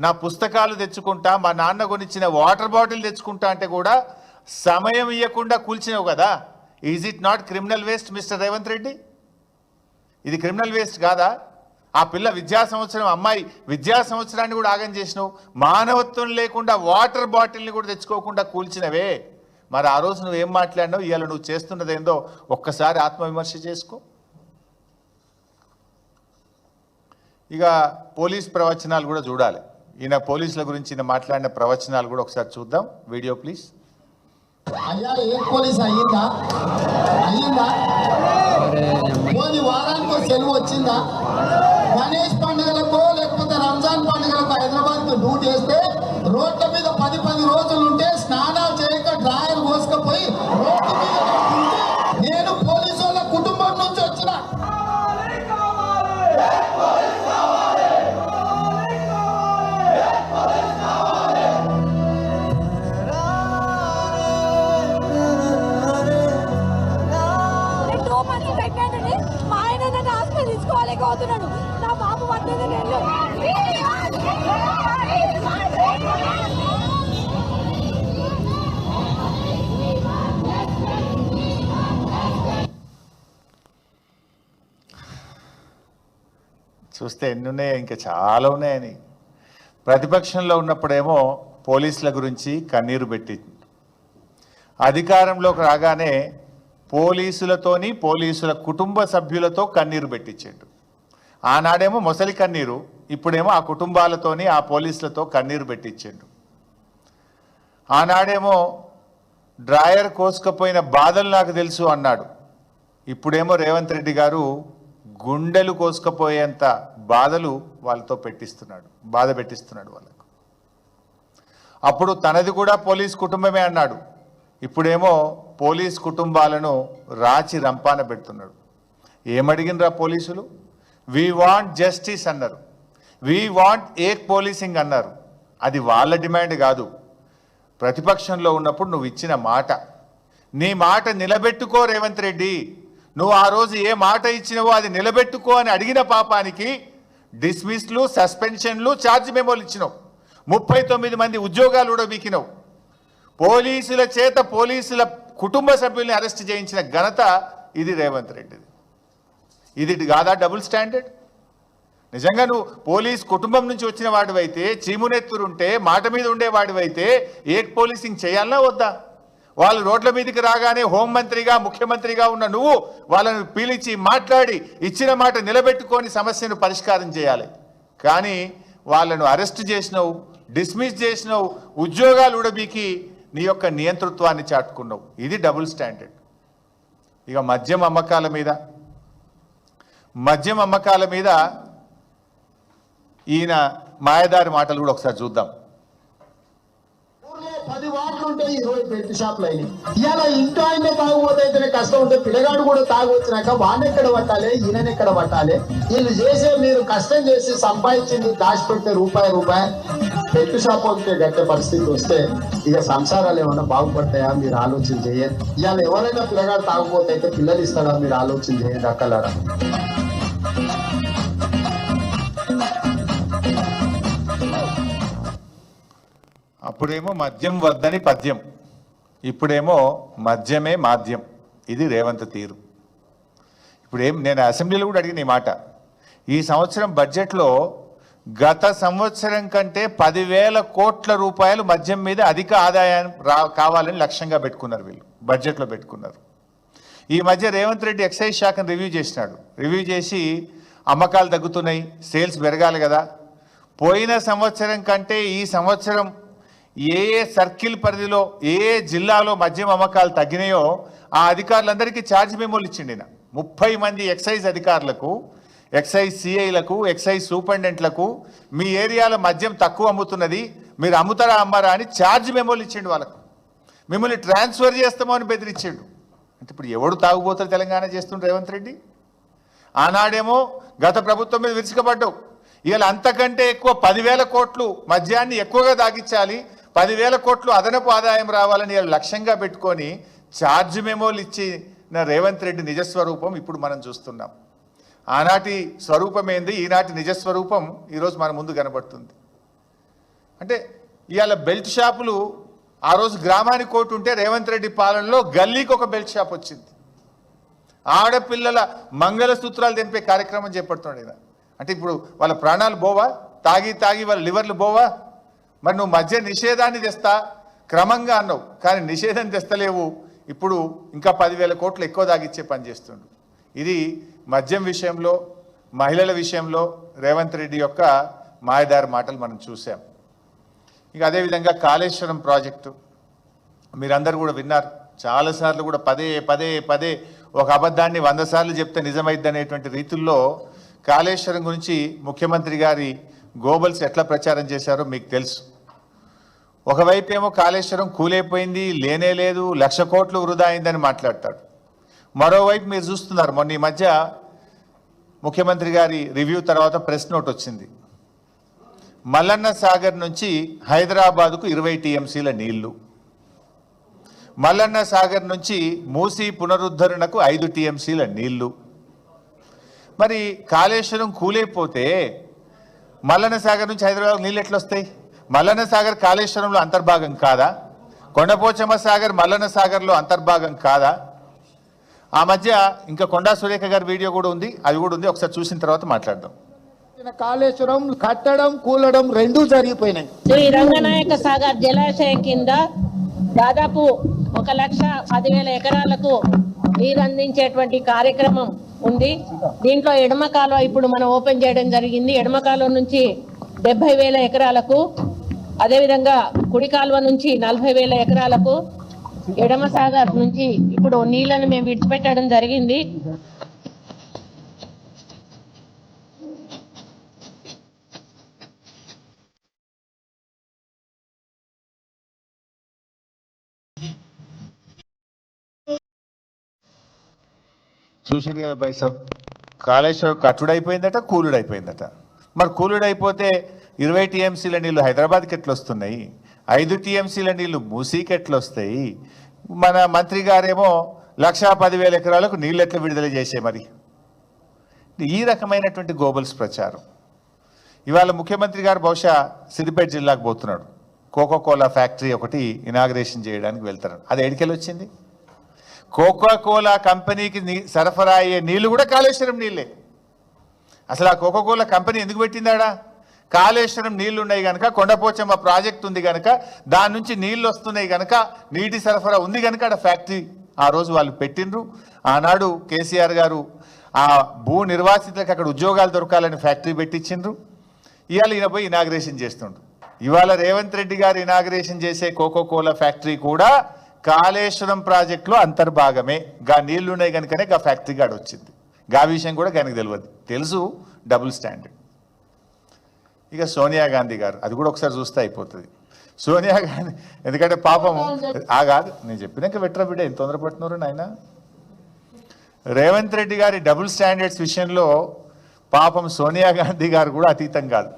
నా పుస్తకాలు తెచ్చుకుంటా, మా నాన్న కొనిచ్చిన వాటర్ బాటిల్ తెచ్చుకుంటా అంటే కూడా సమయం ఇవ్వకుండా కూల్చినావు కదా. Is it not criminal waste mister Revanth Reddy? ఇది క్రిమినల్ వేస్ట్ కాదా? ఆ పిల్ల అమ్మాయి విద్యా సంవత్సరాన్ని కూడా ఆగం చేసినావు. మానవత్వం లేకుండా వాటర్ బాటిల్ని కూడా తెచ్చుకోకుండా కూల్చినవే. మరి ఆ రోజు నువ్వేం మాట్లాడినావు, ఇవాళ నువ్వు చేస్తున్నది ఏందో ఒక్కసారి ఆత్మవిమర్శ చేసుకో. ఇక పోలీస్ ప్రవచనాలు కూడా చూడాలి. ఈయన పోలీసుల గురించి ఈయన మాట్లాడిన ప్రవచనాలు కూడా ఒకసారి చూద్దాం. Video please. అయ్యా, ఏ పోలీస్ అయ్యిందా? పోనీ వారానికి సెలవు వచ్చిందా? గణేష్ పండుగలకో లేకపోతే రంజాన్ పండుగలకు హైదరాబాద్కి డ్యూటీ వేస్తే రోడ్ల మీద 10 రోజులు ఉంటే స్నానాలు చేయక డ్రాయర్ కోసుకపోయి రోడ్డు మీద నేను పోలీసు వాళ్ళ కుటుంబం నుంచి వచ్చిన. తీసుకోలేకపోతున్నాడు. నా బాబు పట్టేది నేను. చూస్తే ఎన్ని ఉన్నాయో, ఇంకా చాలా ఉన్నాయని. ప్రతిపక్షంలో ఉన్నప్పుడేమో పోలీసుల గురించి కన్నీరు పెట్టి, అధికారంలోకి రాగానే పోలీసులతోని పోలీసుల కుటుంబ సభ్యులతో కన్నీరు పెట్టించాడు. ఆనాడేమో మొసలి కన్నీరు, ఇప్పుడేమో ఆ కుటుంబాలతోని ఆ పోలీసులతో కన్నీరు పెట్టించాడు. ఆనాడేమో డ్రాయర్ కోసుకపోయిన బాధలు నాకు తెలుసు అన్నాడు. ఇప్పుడేమో రేవంత్ రెడ్డి గారు గుండెలు కోసుకపోయేంత బాధలు వాళ్ళతో బాధ పెట్టిస్తున్నాడు వాళ్ళకు. అప్పుడు తనది కూడా పోలీస్ కుటుంబమే అన్నాడు. ఇప్పుడేమో పోలీస్ కుటుంబాలను రాచి రంపాన పెడుతున్నాడు. ఏమడిగినరా పోలీసులు? వి వాంట్ జస్టిస్ అన్నారు, వి వాంట్ ఏక్ పోలీసింగ్ అన్నారు. అది వాళ్ళ డిమాండ్ కాదు. ప్రతిపక్షంలో ఉన్నప్పుడు నువ్వు ఇచ్చిన మాట, నీ మాట నిలబెట్టుకో రేవంత్ రెడ్డి. నువ్వు ఆ రోజు ఏ మాట ఇచ్చినవో అది నిలబెట్టుకో అని అడిగిన పాపానికి డిస్మిస్లు, సస్పెన్షన్లు, ఛార్జ్ మెమోలు ఇచ్చినావు. 39 మంది ఉద్యోగాలు కూడా వీకినావు. పోలీసుల చేత పోలీసుల కుటుంబ సభ్యుల్ని అరెస్ట్ చేయించిన ఘనత ఇది రేవంత్ రెడ్డిది. ఇది కాదా డబుల్ స్టాండర్డ్? నిజంగా నువ్వు పోలీస్ కుటుంబం నుంచి వచ్చిన వాడివైతే, చీమునెత్తురుంటే, మాట మీద ఉండేవాడివైతే ఏక్ పోలీసింగ్ చేయాలన్నా వద్దా? వాళ్ళు రోడ్ల మీదకి రాగానే హోంమంత్రిగా, ముఖ్యమంత్రిగా ఉన్న నువ్వు వాళ్ళను పిలిచి మాట్లాడి ఇచ్చిన మాట నిలబెట్టుకొని సమస్యను పరిష్కారం చేయాలి. కానీ వాళ్ళను అరెస్ట్ చేసినావు, డిస్మిస్ చేసినావు, ఉద్యోగాలు ఉడబీకి నీ యొక్క నియంతృత్వాన్ని చాటుకున్నావు. ఇది డబుల్ స్టాండర్డ్. ఇక మద్యం అమ్మకాల మీద ఈయన మాయదారి మాటలు కూడా ఒకసారి చూద్దాం. 10 వార్డులు ఉంటాయి, 20 బెల్ట్ షాపులు అయినాయి. ఇవాళ ఇంట్లో ఆయన తాగుపోతే కష్టం ఉంటే పిల్లగాడు కూడా తాగొచ్చినాక వాడినెక్కడ పట్టాలి, ఈయనెక్కడ పట్టాలి? వీళ్ళు చేసే, మీరు కష్టం చేసి సంపాదించింది దాచిపెట్టే రూపాయి బెల్ట్ షాప్ ఉంటే గట్టే పరిస్థితి వస్తే ఇక సంసారాలు ఏమైనా బాగుపడతాయా? మీరు ఆలోచన చేయండి. ఇవాళ ఎవరైనా పిల్లగాడు తాగుపోతే అయితే పిల్లలు ఇస్తాడా? మీరు ఆలోచన చేయండి అక్కలారా. అప్పుడేమో మద్యం వద్దని పద్యం, ఇప్పుడేమో మద్యమే మాధ్యం. ఇది రేవంత్ తీరు. నేను అసెంబ్లీలో కూడా అడిగిన ఈ మాట. ఈ సంవత్సరం బడ్జెట్లో గత సంవత్సరం కంటే 10,000 కోట్ల రూపాయలు మద్యం మీద అధిక ఆదాయం కావాలని లక్ష్యంగా పెట్టుకున్నారు, వీళ్ళు బడ్జెట్లో పెట్టుకున్నారు. ఈ మధ్య రేవంత్ రెడ్డి ఎక్సైజ్ శాఖను రివ్యూ చేసినాడు. రివ్యూ చేసి అమ్మకాలు తగ్గుతున్నాయి, సేల్స్ పెరగాలి కదా. పోయిన సంవత్సరం కంటే ఈ సంవత్సరం ఏ సర్కిల్ పరిధిలో ఏ జిల్లాలో మద్యం అమ్మకాలు తగ్గినాయో ఆ అధికారులందరికీ ఛార్జ్ మెమోలు ఇచ్చిండి. 30 మంది ఎక్సైజ్ అధికారులకు, ఎక్సైజ్ సిఐలకు, ఎక్సైజ్ సూపరింటెండెంట్లకు మీ ఏరియాలో మద్యం తక్కువ అమ్ముతున్నది, మీరు అమ్ముతారా అమ్మారా అని ఛార్జ్ మెమోలు ఇచ్చిండు. వాళ్ళకు మిమ్మల్ని ట్రాన్స్ఫర్ చేస్తామో అని బెదిరించాడు. అంటే ఇప్పుడు ఎవడు తాగుబోతారు తెలంగాణ చేస్తుండ్రు రేవంత్ రెడ్డి? ఆనాడేమో గత ప్రభుత్వం మీద విరుచుకపడ్డావు. ఇవాళ అంతకంటే ఎక్కువ 10,000 కోట్లు మద్యాన్ని ఎక్కువగా తాగించాలి, 10,000 కోట్లు అదనపు ఆదాయం రావాలని లక్ష్యంగా పెట్టుకొని ఛార్జ్ మెమోలు ఇచ్చిన రేవంత్ రెడ్డి నిజస్వరూపం ఇప్పుడు మనం చూస్తున్నాం. ఆనాటి స్వరూపం ఏంది, ఈనాటి నిజస్వరూపం ఈరోజు మన ముందు కనబడుతుంది. అంటే ఇవాళ బెల్ట్ షాపులు, ఆ రోజు గ్రామానికి కోటి ఉంటే రేవంత్ రెడ్డి పాలనలో గల్లీకి ఒక బెల్ట్ షాప్ వచ్చింది. ఆడపిల్లల మంగళసూత్రాలు తెంపే కార్యక్రమం చేపడుతున్నాడు. అంటే ఇప్పుడు వాళ్ళ ప్రాణాలు పోవా? తాగి వాళ్ళ లివర్లు పోవా? మరి నువ్వు మద్య నిషేధాన్ని తెస్తా క్రమంగా అన్నావు, కానీ నిషేధం తెస్తలేవు. ఇప్పుడు ఇంకా 10,000 కోట్లు ఎక్కువ తాగిచ్చే పని చేస్తుండు. ఇది మద్యం విషయంలో, మహిళల విషయంలో రేవంత్ రెడ్డి యొక్క మాయదారి మాటలు మనం చూసాం. ఇక అదేవిధంగా కాళేశ్వరం ప్రాజెక్టు మీరందరూ కూడా విన్నారు. చాలాసార్లు కూడా పదే ఒక అబద్ధాన్ని 100 సార్లు చెప్తే నిజమైద్ది అనేటువంటి రీతుల్లో కాళేశ్వరం గురించి ముఖ్యమంత్రి గారి గోబల్స్ ఎట్లా ప్రచారం చేశారో మీకు తెలుసు. ఒకవైపు ఏమో కాళేశ్వరం కూలైపోయింది, లేనే లేదు, 1,00,000 కోట్లు వృధా అయిందని మాట్లాడతాడు. మరోవైపు మీరు చూస్తున్నారు, మొన్న ఈ మధ్య ముఖ్యమంత్రి గారి రివ్యూ తర్వాత ప్రెస్ నోట్ వచ్చింది. మల్లన్న సాగర్ నుంచి హైదరాబాదుకు 20 టీఎంసీల నీళ్లు, మల్లన్న సాగర్ నుంచి మూసీ పునరుద్ధరణకు 5 టీఎంసీల నీళ్లు. మరి కాళేశ్వరం కూలైపోతే మల్లన్న సాగర్ నుంచి హైదరాబాద్ నీళ్ళు ఎట్లా వస్తాయి? మల్లన్న సాగర్ కాళేశ్వరంలో అంతర్భాగం కాదా? కొండపోచమ్మ సాగర్ మల్లన్న సాగర్లో అంతర్భాగం కాదా? ఆ మధ్య ఇంకా కొండా సురేఖ గారి వీడియో కూడా ఉంది, అది కూడా ఉంది, ఒకసారి చూసిన తర్వాత మాట్లాడదాం. కాళేశ్వరం కట్టడం కూలడం రెండూ జరిగిపోయినాయి. శ్రీ రంగనాయక సాగర్ జలాశయం కింద దాదాపు 1,10,000 ఎకరాలకు నీరు అందించేటువంటి కార్యక్రమం ఉంది. దీంట్లో ఎడమ కాలువ ఇప్పుడు మనం ఓపెన్ చేయడం జరిగింది. ఎడమ కాలువ నుంచి 70,000 ఎకరాలకు, అదేవిధంగా కుడి కాలువ నుంచి 40,000 ఎకరాలకు, ఎడమ సాగర్ నుంచి ఇప్పుడు నీళ్లను మేము విడిచిపెట్టడం జరిగింది. చూసింది కదా బైసాబ్, కాళేశ్వరం కట్టుడైపోయిందట, కూలుడైపోయిందట. మరి కూలుడైపోతే 20 టీఎంసీల నీళ్లు హైదరాబాద్కి ఎట్లా వస్తున్నాయి, 5 టీఎంసీల నీళ్లు మూసీకి ఎట్లా వస్తాయి? మన మంత్రి గారేమో 1,10,000 ఎకరాలకు నీళ్ళు ఎట్లా విడుదల చేసే? మరి ఈ రకమైనటువంటి గోబల్స్ ప్రచారం. ఇవాళ ముఖ్యమంత్రి గారు బహుశా సిద్దిపేట జిల్లాకు పోతున్నాడు. కోకోకోలా ఫ్యాక్టరీ ఒకటి ఇనాగ్రేషన్ చేయడానికి వెళ్తారు. అది ఎడికెళ్ళి వచ్చింది? కోకోకోలా కంపెనీకి సరఫరా అయ్యే నీళ్లు కూడా కాళేశ్వరం నీళ్ళే. అసలు ఆ కోకోకోలా కంపెనీ ఎందుకు పెట్టిందాడా? కాళేశ్వరం నీళ్లు ఉన్నాయి కనుక, కొండపోచమ్మ ప్రాజెక్ట్ ఉంది కనుక, దాని నుంచి నీళ్లు వస్తున్నాయి కనుక, నీటి సరఫరా ఉంది కనుక అక్కడ ఫ్యాక్టరీ ఆ రోజు వాళ్ళు పెట్టిండ్రు. ఆనాడు కేసీఆర్ గారు ఆ భూ నిర్వాసితులకు అక్కడ ఉద్యోగాలు దొరకాలని ఫ్యాక్టరీ పెట్టించిండ్రు. ఇవాళ ఈయన పోయి ఇనాగ్రేషన్ చేస్తుండ్రు. ఇవాళ రేవంత్ రెడ్డి గారు ఇనాగ్రేషన్ చేసే కోకోకోలా ఫ్యాక్టరీ కూడా కాళేశ్వరం ప్రాజెక్టులో అంతర్భాగమే. గా నీళ్లు ఉన్నాయి కనుకనే గా ఫ్యాక్టరీ గాడు వచ్చింది. గా విషయం కూడా ఆయనకు తెలియదు. తెలుసు డబుల్ స్టాండర్డ్. ఇక సోనియా గాంధీ గారు, అది కూడా ఒకసారి చూస్తే అయిపోతుంది. సోనియా గాంధీ ఎందుకంటే పాపం కాదు, నేను చెప్పినాక వెట్రా బిడ్డ ఎంత తొందరపడుతున్నారు నాయన. రేవంత్ రెడ్డి గారి డబుల్ స్టాండర్డ్స్ విషయంలో పాపం సోనియా గాంధీ గారు కూడా అతీతం కాదు.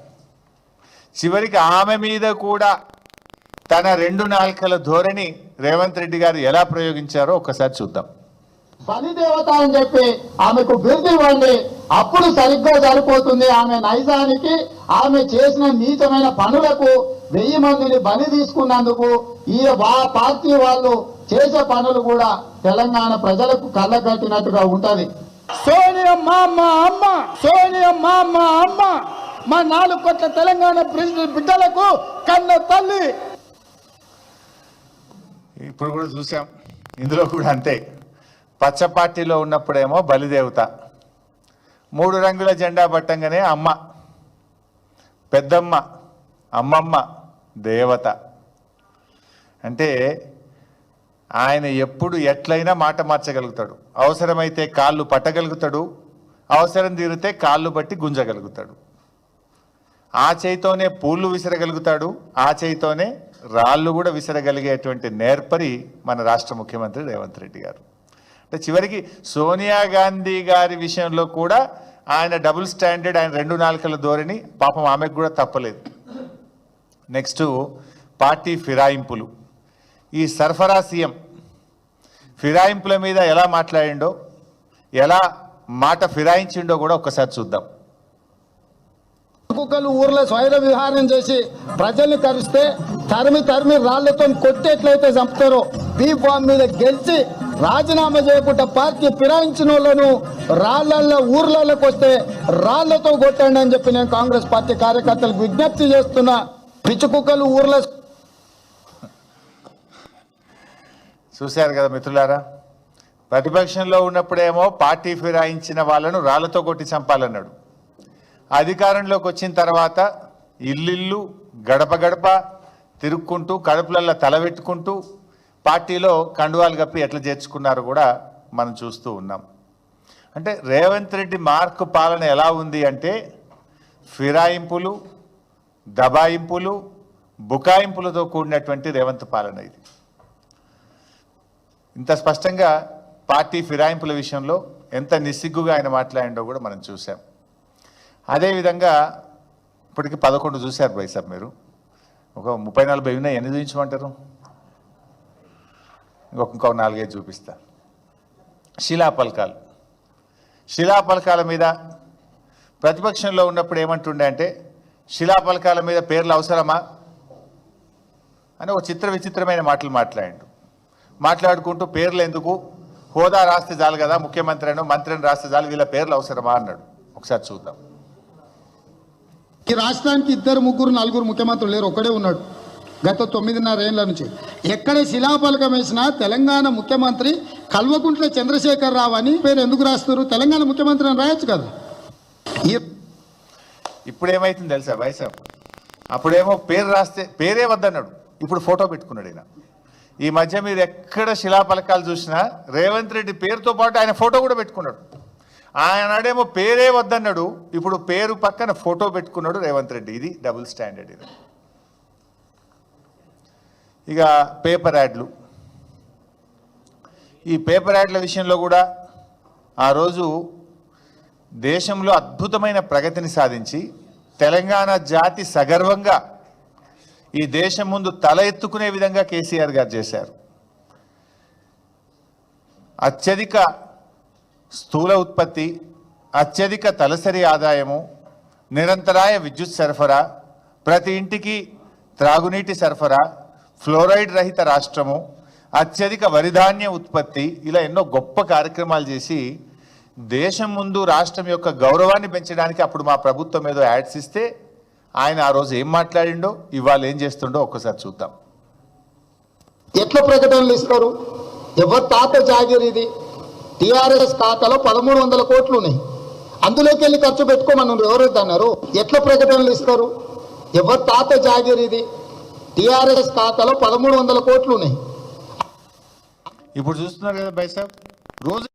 చివరికి ఆమె మీద కూడా తన 2 నాల్కల ధోరణి రేవంత్ రెడ్డి గారు ఎలా ప్రయోగించారో ఒక్కసారి చూద్దాం. బలిదేవత అని చెప్పి ఆమెకు బిరుదు ఇవ్వండి, అప్పుడు సరిగ్గా సరిపోతుంది. ఆమె నైజానికి, ఆమె చేసిన నీచమైన పనులకు 1000 మందిని బలి తీసుకున్నందుకు ఈ పార్టీ వాళ్ళు చేసే పనులు కూడా తెలంగాణ ప్రజలకు కళ్ళగట్టినట్టుగా ఉంటది. సోనియమ్మ అమ్మ, సోనియమ్మ అమ్మ, మా 4 కోట్ల తెలంగాణ బిడ్డలకు కన్న తల్లి. ఇప్పుడు కూడా చూసాం, ఇందులో కూడా అంతే. పచ్చ పార్టీలో ఉన్నప్పుడేమో బలిదేవత, 3 రంగుల జెండా పట్టంగానే అమ్మ, పెద్దమ్మ, అమ్మమ్మ, దేవత. అంటే ఆయన ఎప్పుడు ఎట్లయినా మాట మార్చగలుగుతాడు. అవసరమైతే కాళ్ళు పట్టగలుగుతాడు, అవసరం తీరితే కాళ్ళు బట్టి గుంజగలుగుతాడు. ఆ చేయితోనే పూలు విసరగలుగుతాడు, ఆ చేయితోనే రాళ్ళు కూడా విసరగలిగేటువంటి నేర్పరి మన రాష్ట్ర ముఖ్యమంత్రి రేవంత్ రెడ్డి గారు. అంటే చివరికి సోనియా గాంధీ గారి విషయంలో కూడా ఆయన డబుల్ స్టాండర్డ్, ఆయన 2 నాల్కల ధోరణి పాపం ఆమెకు కూడా తప్పలేదు. నెక్స్ట్ పార్టీ ఫిరాయింపులు. ఈ సరఫరా సీఎం ఫిరాయింపుల మీద ఎలా మాట్లాడిండో, ఎలా మాట ఫిరాయించిండో కూడా ఒక్కసారి చూద్దాం. కుక్కలు ఊర్లో స్వైర విహారం చేసి ప్రజల్ని కరిస్తే తరిమి రాళ్లతో కొట్టేట్లయితే చంపుతారో, బీ ఫామ్ మీద గెలిచి రాజీనామా చేయకుండా పార్టీ ఫిరాయించిన వాళ్ళను రాళ్లల్లో ఊర్లలోకి వస్తే రాళ్లతో కొట్టండి అని చెప్పి నేను కాంగ్రెస్ పార్టీ కార్యకర్తలకు విజ్ఞప్తి చేస్తున్నా. పిచ్చి కుక్కలు ఊర్లో. చూశారు కదా మిత్రులారా, ప్రతిపక్షంలో ఉన్నప్పుడేమో పార్టీ ఫిరాయించిన వాళ్ళను రాళ్లతో కొట్టి చంపాలన్నాడు. అధికారంలోకి వచ్చిన తర్వాత ఇల్లు గడప గడప తిరుక్కుంటూ, కడుపులల్లో తలబెట్టుకుంటూ పార్టీలో కండువాలు కప్పి ఎట్లా చేర్చుకున్నారో కూడా మనం చూస్తూ ఉన్నాం. అంటే రేవంత్ రెడ్డి మార్కు పాలన ఎలా ఉంది అంటే ఫిరాయింపులు, దబాయింపులు, బుకాయింపులతో కూడినటువంటి రేవంత్ పాలన ఇది. ఇంత స్పష్టంగా పార్టీ ఫిరాయింపుల విషయంలో ఎంత నిస్సిగ్గుగా ఆయన మాట్లాడిండో కూడా మనం చూసాం. అదేవిధంగా ఇప్పటికి 11 చూశారు బైసాబ్ మీరు. ఒక 30-40 ఉన్నాయి, ఎన్ని చూపించమంటారు? ఇంకో 4-5 చూపిస్తా. శిలాపలకాలు. శిలాపలకాల మీద ప్రతిపక్షంలో ఉన్నప్పుడు ఏమంటుండే అంటే, శిలాపలకాల మీద పేర్లు అవసరమా అని ఒక విచిత్రమైన మాటలు మాట్లాడుకుంటూ పేర్లు ఎందుకు, హోదా రాస్తే చాలు కదా, ముఖ్యమంత్రి మంత్రిని రాస్తే చాలు, వీళ్ళ పేర్లు అవసరమా అన్నాడు. ఒకసారి చూద్దాం. ఈ రాష్ట్రానికి 2, 3, 4 ముఖ్యమంత్రులు లేరు, ఒక్కడే ఉన్నాడు. గత 9.5 ఏళ్ల నుంచి ఎక్కడ శిలాఫలకం వేసినా తెలంగాణ ముఖ్యమంత్రి కల్వకుంట్ల చంద్రశేఖరరావు అని పేరు ఎందుకు రాస్తారు? తెలంగాణ ముఖ్యమంత్రి అని రాయొచ్చు కదా. ఇప్పుడు ఏమైతుంది తెలుసా వైసాబ్? అప్పుడేమో పేరు రాస్తే పేరే వద్దన్నాడు, ఇప్పుడు ఫోటో పెట్టుకున్నాడు ఈయన. ఈ మధ్య మీరు ఎక్కడ శిలాఫలకాలు చూసినా రేవంత్ రెడ్డి పేరుతో పాటు ఆయన ఫోటో కూడా పెట్టుకున్నాడు. ఆయనాడేమో పేరే వద్దన్నాడు, ఇప్పుడు పేరు పక్కన ఫోటో పెట్టుకున్నాడు రేవంత్ రెడ్డి. ఇది డబుల్ స్టాండర్డ్. ఇది ఇక పేపర్ యాడ్లు. ఈ పేపర్ యాడ్ల విషయంలో కూడా ఆ రోజు దేశంలో అద్భుతమైన ప్రగతిని సాధించి తెలంగాణ జాతి సగర్వంగా ఈ దేశం ముందు తల ఎత్తుకునే విధంగా కేసీఆర్ గారు చేశారు. అత్యధిక స్థూల ఉత్పత్తి, అత్యధిక తలసరి ఆదాయము, నిరంతరాయ విద్యుత్ సరఫరా, ప్రతి ఇంటికి త్రాగునీటి సరఫరా, ఫ్లోరైడ్ రహిత రాష్ట్రము, అత్యధిక వరిధాన్య ఉత్పత్తి, ఇలా ఎన్నో గొప్ప కార్యక్రమాలు చేసి దేశం ముందు రాష్ట్రం యొక్క గౌరవాన్ని పెంచడానికి అప్పుడు మా ప్రభుత్వం ఏదో యాడ్స్ ఇస్తే ఆయన ఆ రోజు ఏం మాట్లాడిండో ఇవాళ ఏం చేస్తుండో ఒక్కసారి చూద్దాం. ఎట్లా ప్రకటనలు ఇస్తారు? ఎవరి తాత జాగిరి ఇది? టీఆర్ఎస్ ఖాతాలో 1300 కోట్లు ఉన్నాయి, అందులోకి వెళ్ళి ఖర్చు పెట్టుకోమని ఎవరైతే అన్నారు? ఎట్లా ప్రకటనలు ఇస్తారు? ఎవరి తాత జాగిరి ఇది? టీఆర్ఎస్ ఖాతాలో 1300 కోట్లు ఉన్నాయి. ఇప్పుడు చూస్తున్నారు కదా బైసాబ్, రోజు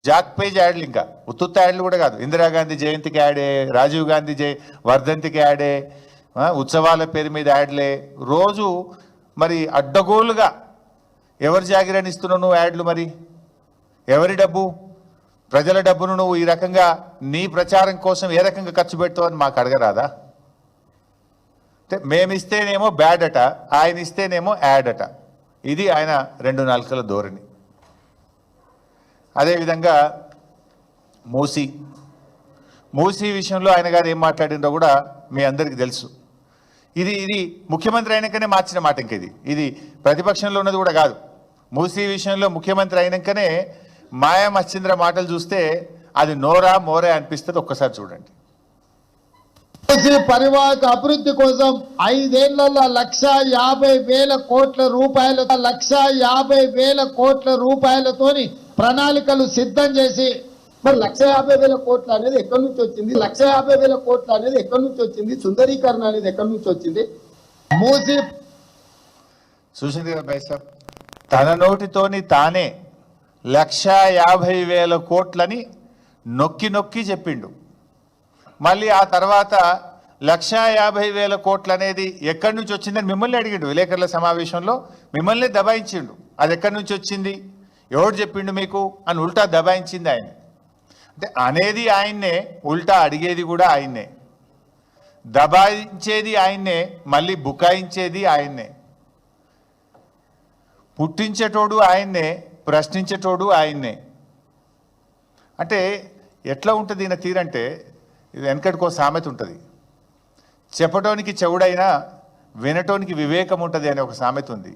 జాక్ పేజ్ యాడ్లు, ఇంకా ఉత్తుత్త యాడ్లు కూడా కాదు. ఇందిరాగాంధీ జయంతికి యాడే, రాజీవ్ గాంధీ వర్ధంతికి యాడే, ఉత్సవాల పేరు మీద యాడ్లే. రోజు మరి అడ్డగోలుగా ఎవరి జాగిరని ఇస్తున్నావు నువ్వు యాడ్లు? మరి ఎవరి డబ్బు? ప్రజల డబ్బును నువ్వు ఈ రకంగా నీ ప్రచారం కోసం ఏ రకంగా ఖర్చు పెడతావని మాకు అడగరాదా? అంటే మేమిస్తేనేమో బ్యాడ్ అట, ఆయన ఇస్తేనేమో యాడ్ అట. ఇది ఆయన 2 నాలుకల ధోరణి. అదేవిధంగా మూసీ విషయంలో ఆయన గారు ఏం మాట్లాడిందో కూడా మీ అందరికీ తెలుసు. ఇది ముఖ్యమంత్రి అయినాకనే మార్చిన మాట. ఇంక ఇది ప్రతిపక్షంలో ఉన్నది కూడా కాదు. మూసీ విషయంలో ముఖ్యమంత్రి అయినాకనే మాయా మచ్చింద్ర మాటలు చూస్తే అది నోరా మోరే అనిపిస్తుంది. ఒక్కసారి చూడండి. పరివాహక అభివృద్ధి కోసం 5 ఏళ్లలో 1,50,000 కోట్ల రూపాయలు 1,50,000 కోట్ల రూపాయలతోని ప్రణాళికలు సిద్ధం చేసి, మరి 1,50,000 కోట్లు అనేది ఎక్కడి నుంచి వచ్చింది? 1,50,000 కోట్లు అనేది ఎక్కడి నుంచి వచ్చింది? సుందరీకరణ అనేది ఎక్కడి నుంచి వచ్చింది? మూసి చూసింది కదా బైసాబ్, తన నోటితోని తానే 1,50,000 కోట్లని నొక్కి నొక్కి చెప్పిండు. మళ్ళీ ఆ తర్వాత 1,50,000 కోట్లు అనేది ఎక్కడి నుంచి వచ్చిందని మిమ్మల్ని అడిగిండు విలేకరుల సమావేశంలో. మిమ్మల్ని దబాయించిండు. అది ఎక్కడి నుంచి వచ్చింది, ఎవడు చెప్పిండు మీకు అని ఉల్టా దబాయించింది ఆయన. అంటే అనేది ఆయన్నే, ఉల్టా అడిగేది కూడా ఆయన్నే, దబాయించేది ఆయన్నే, మళ్ళీ బుకాయించేది ఆయన్నే. పుట్టించేటోడు ఆయన్నే, ప్రశ్నించేటోడు ఆయన్నే. అంటే ఎట్లా ఉంటుంది ఈయన తీరంటే, ఇది వెనకటికో సామెత ఉంటుంది, చెప్పటోనికి చెవుడైనా వినటోనికి వివేకం ఉంటుంది అనే ఒక సామెత ఉంది.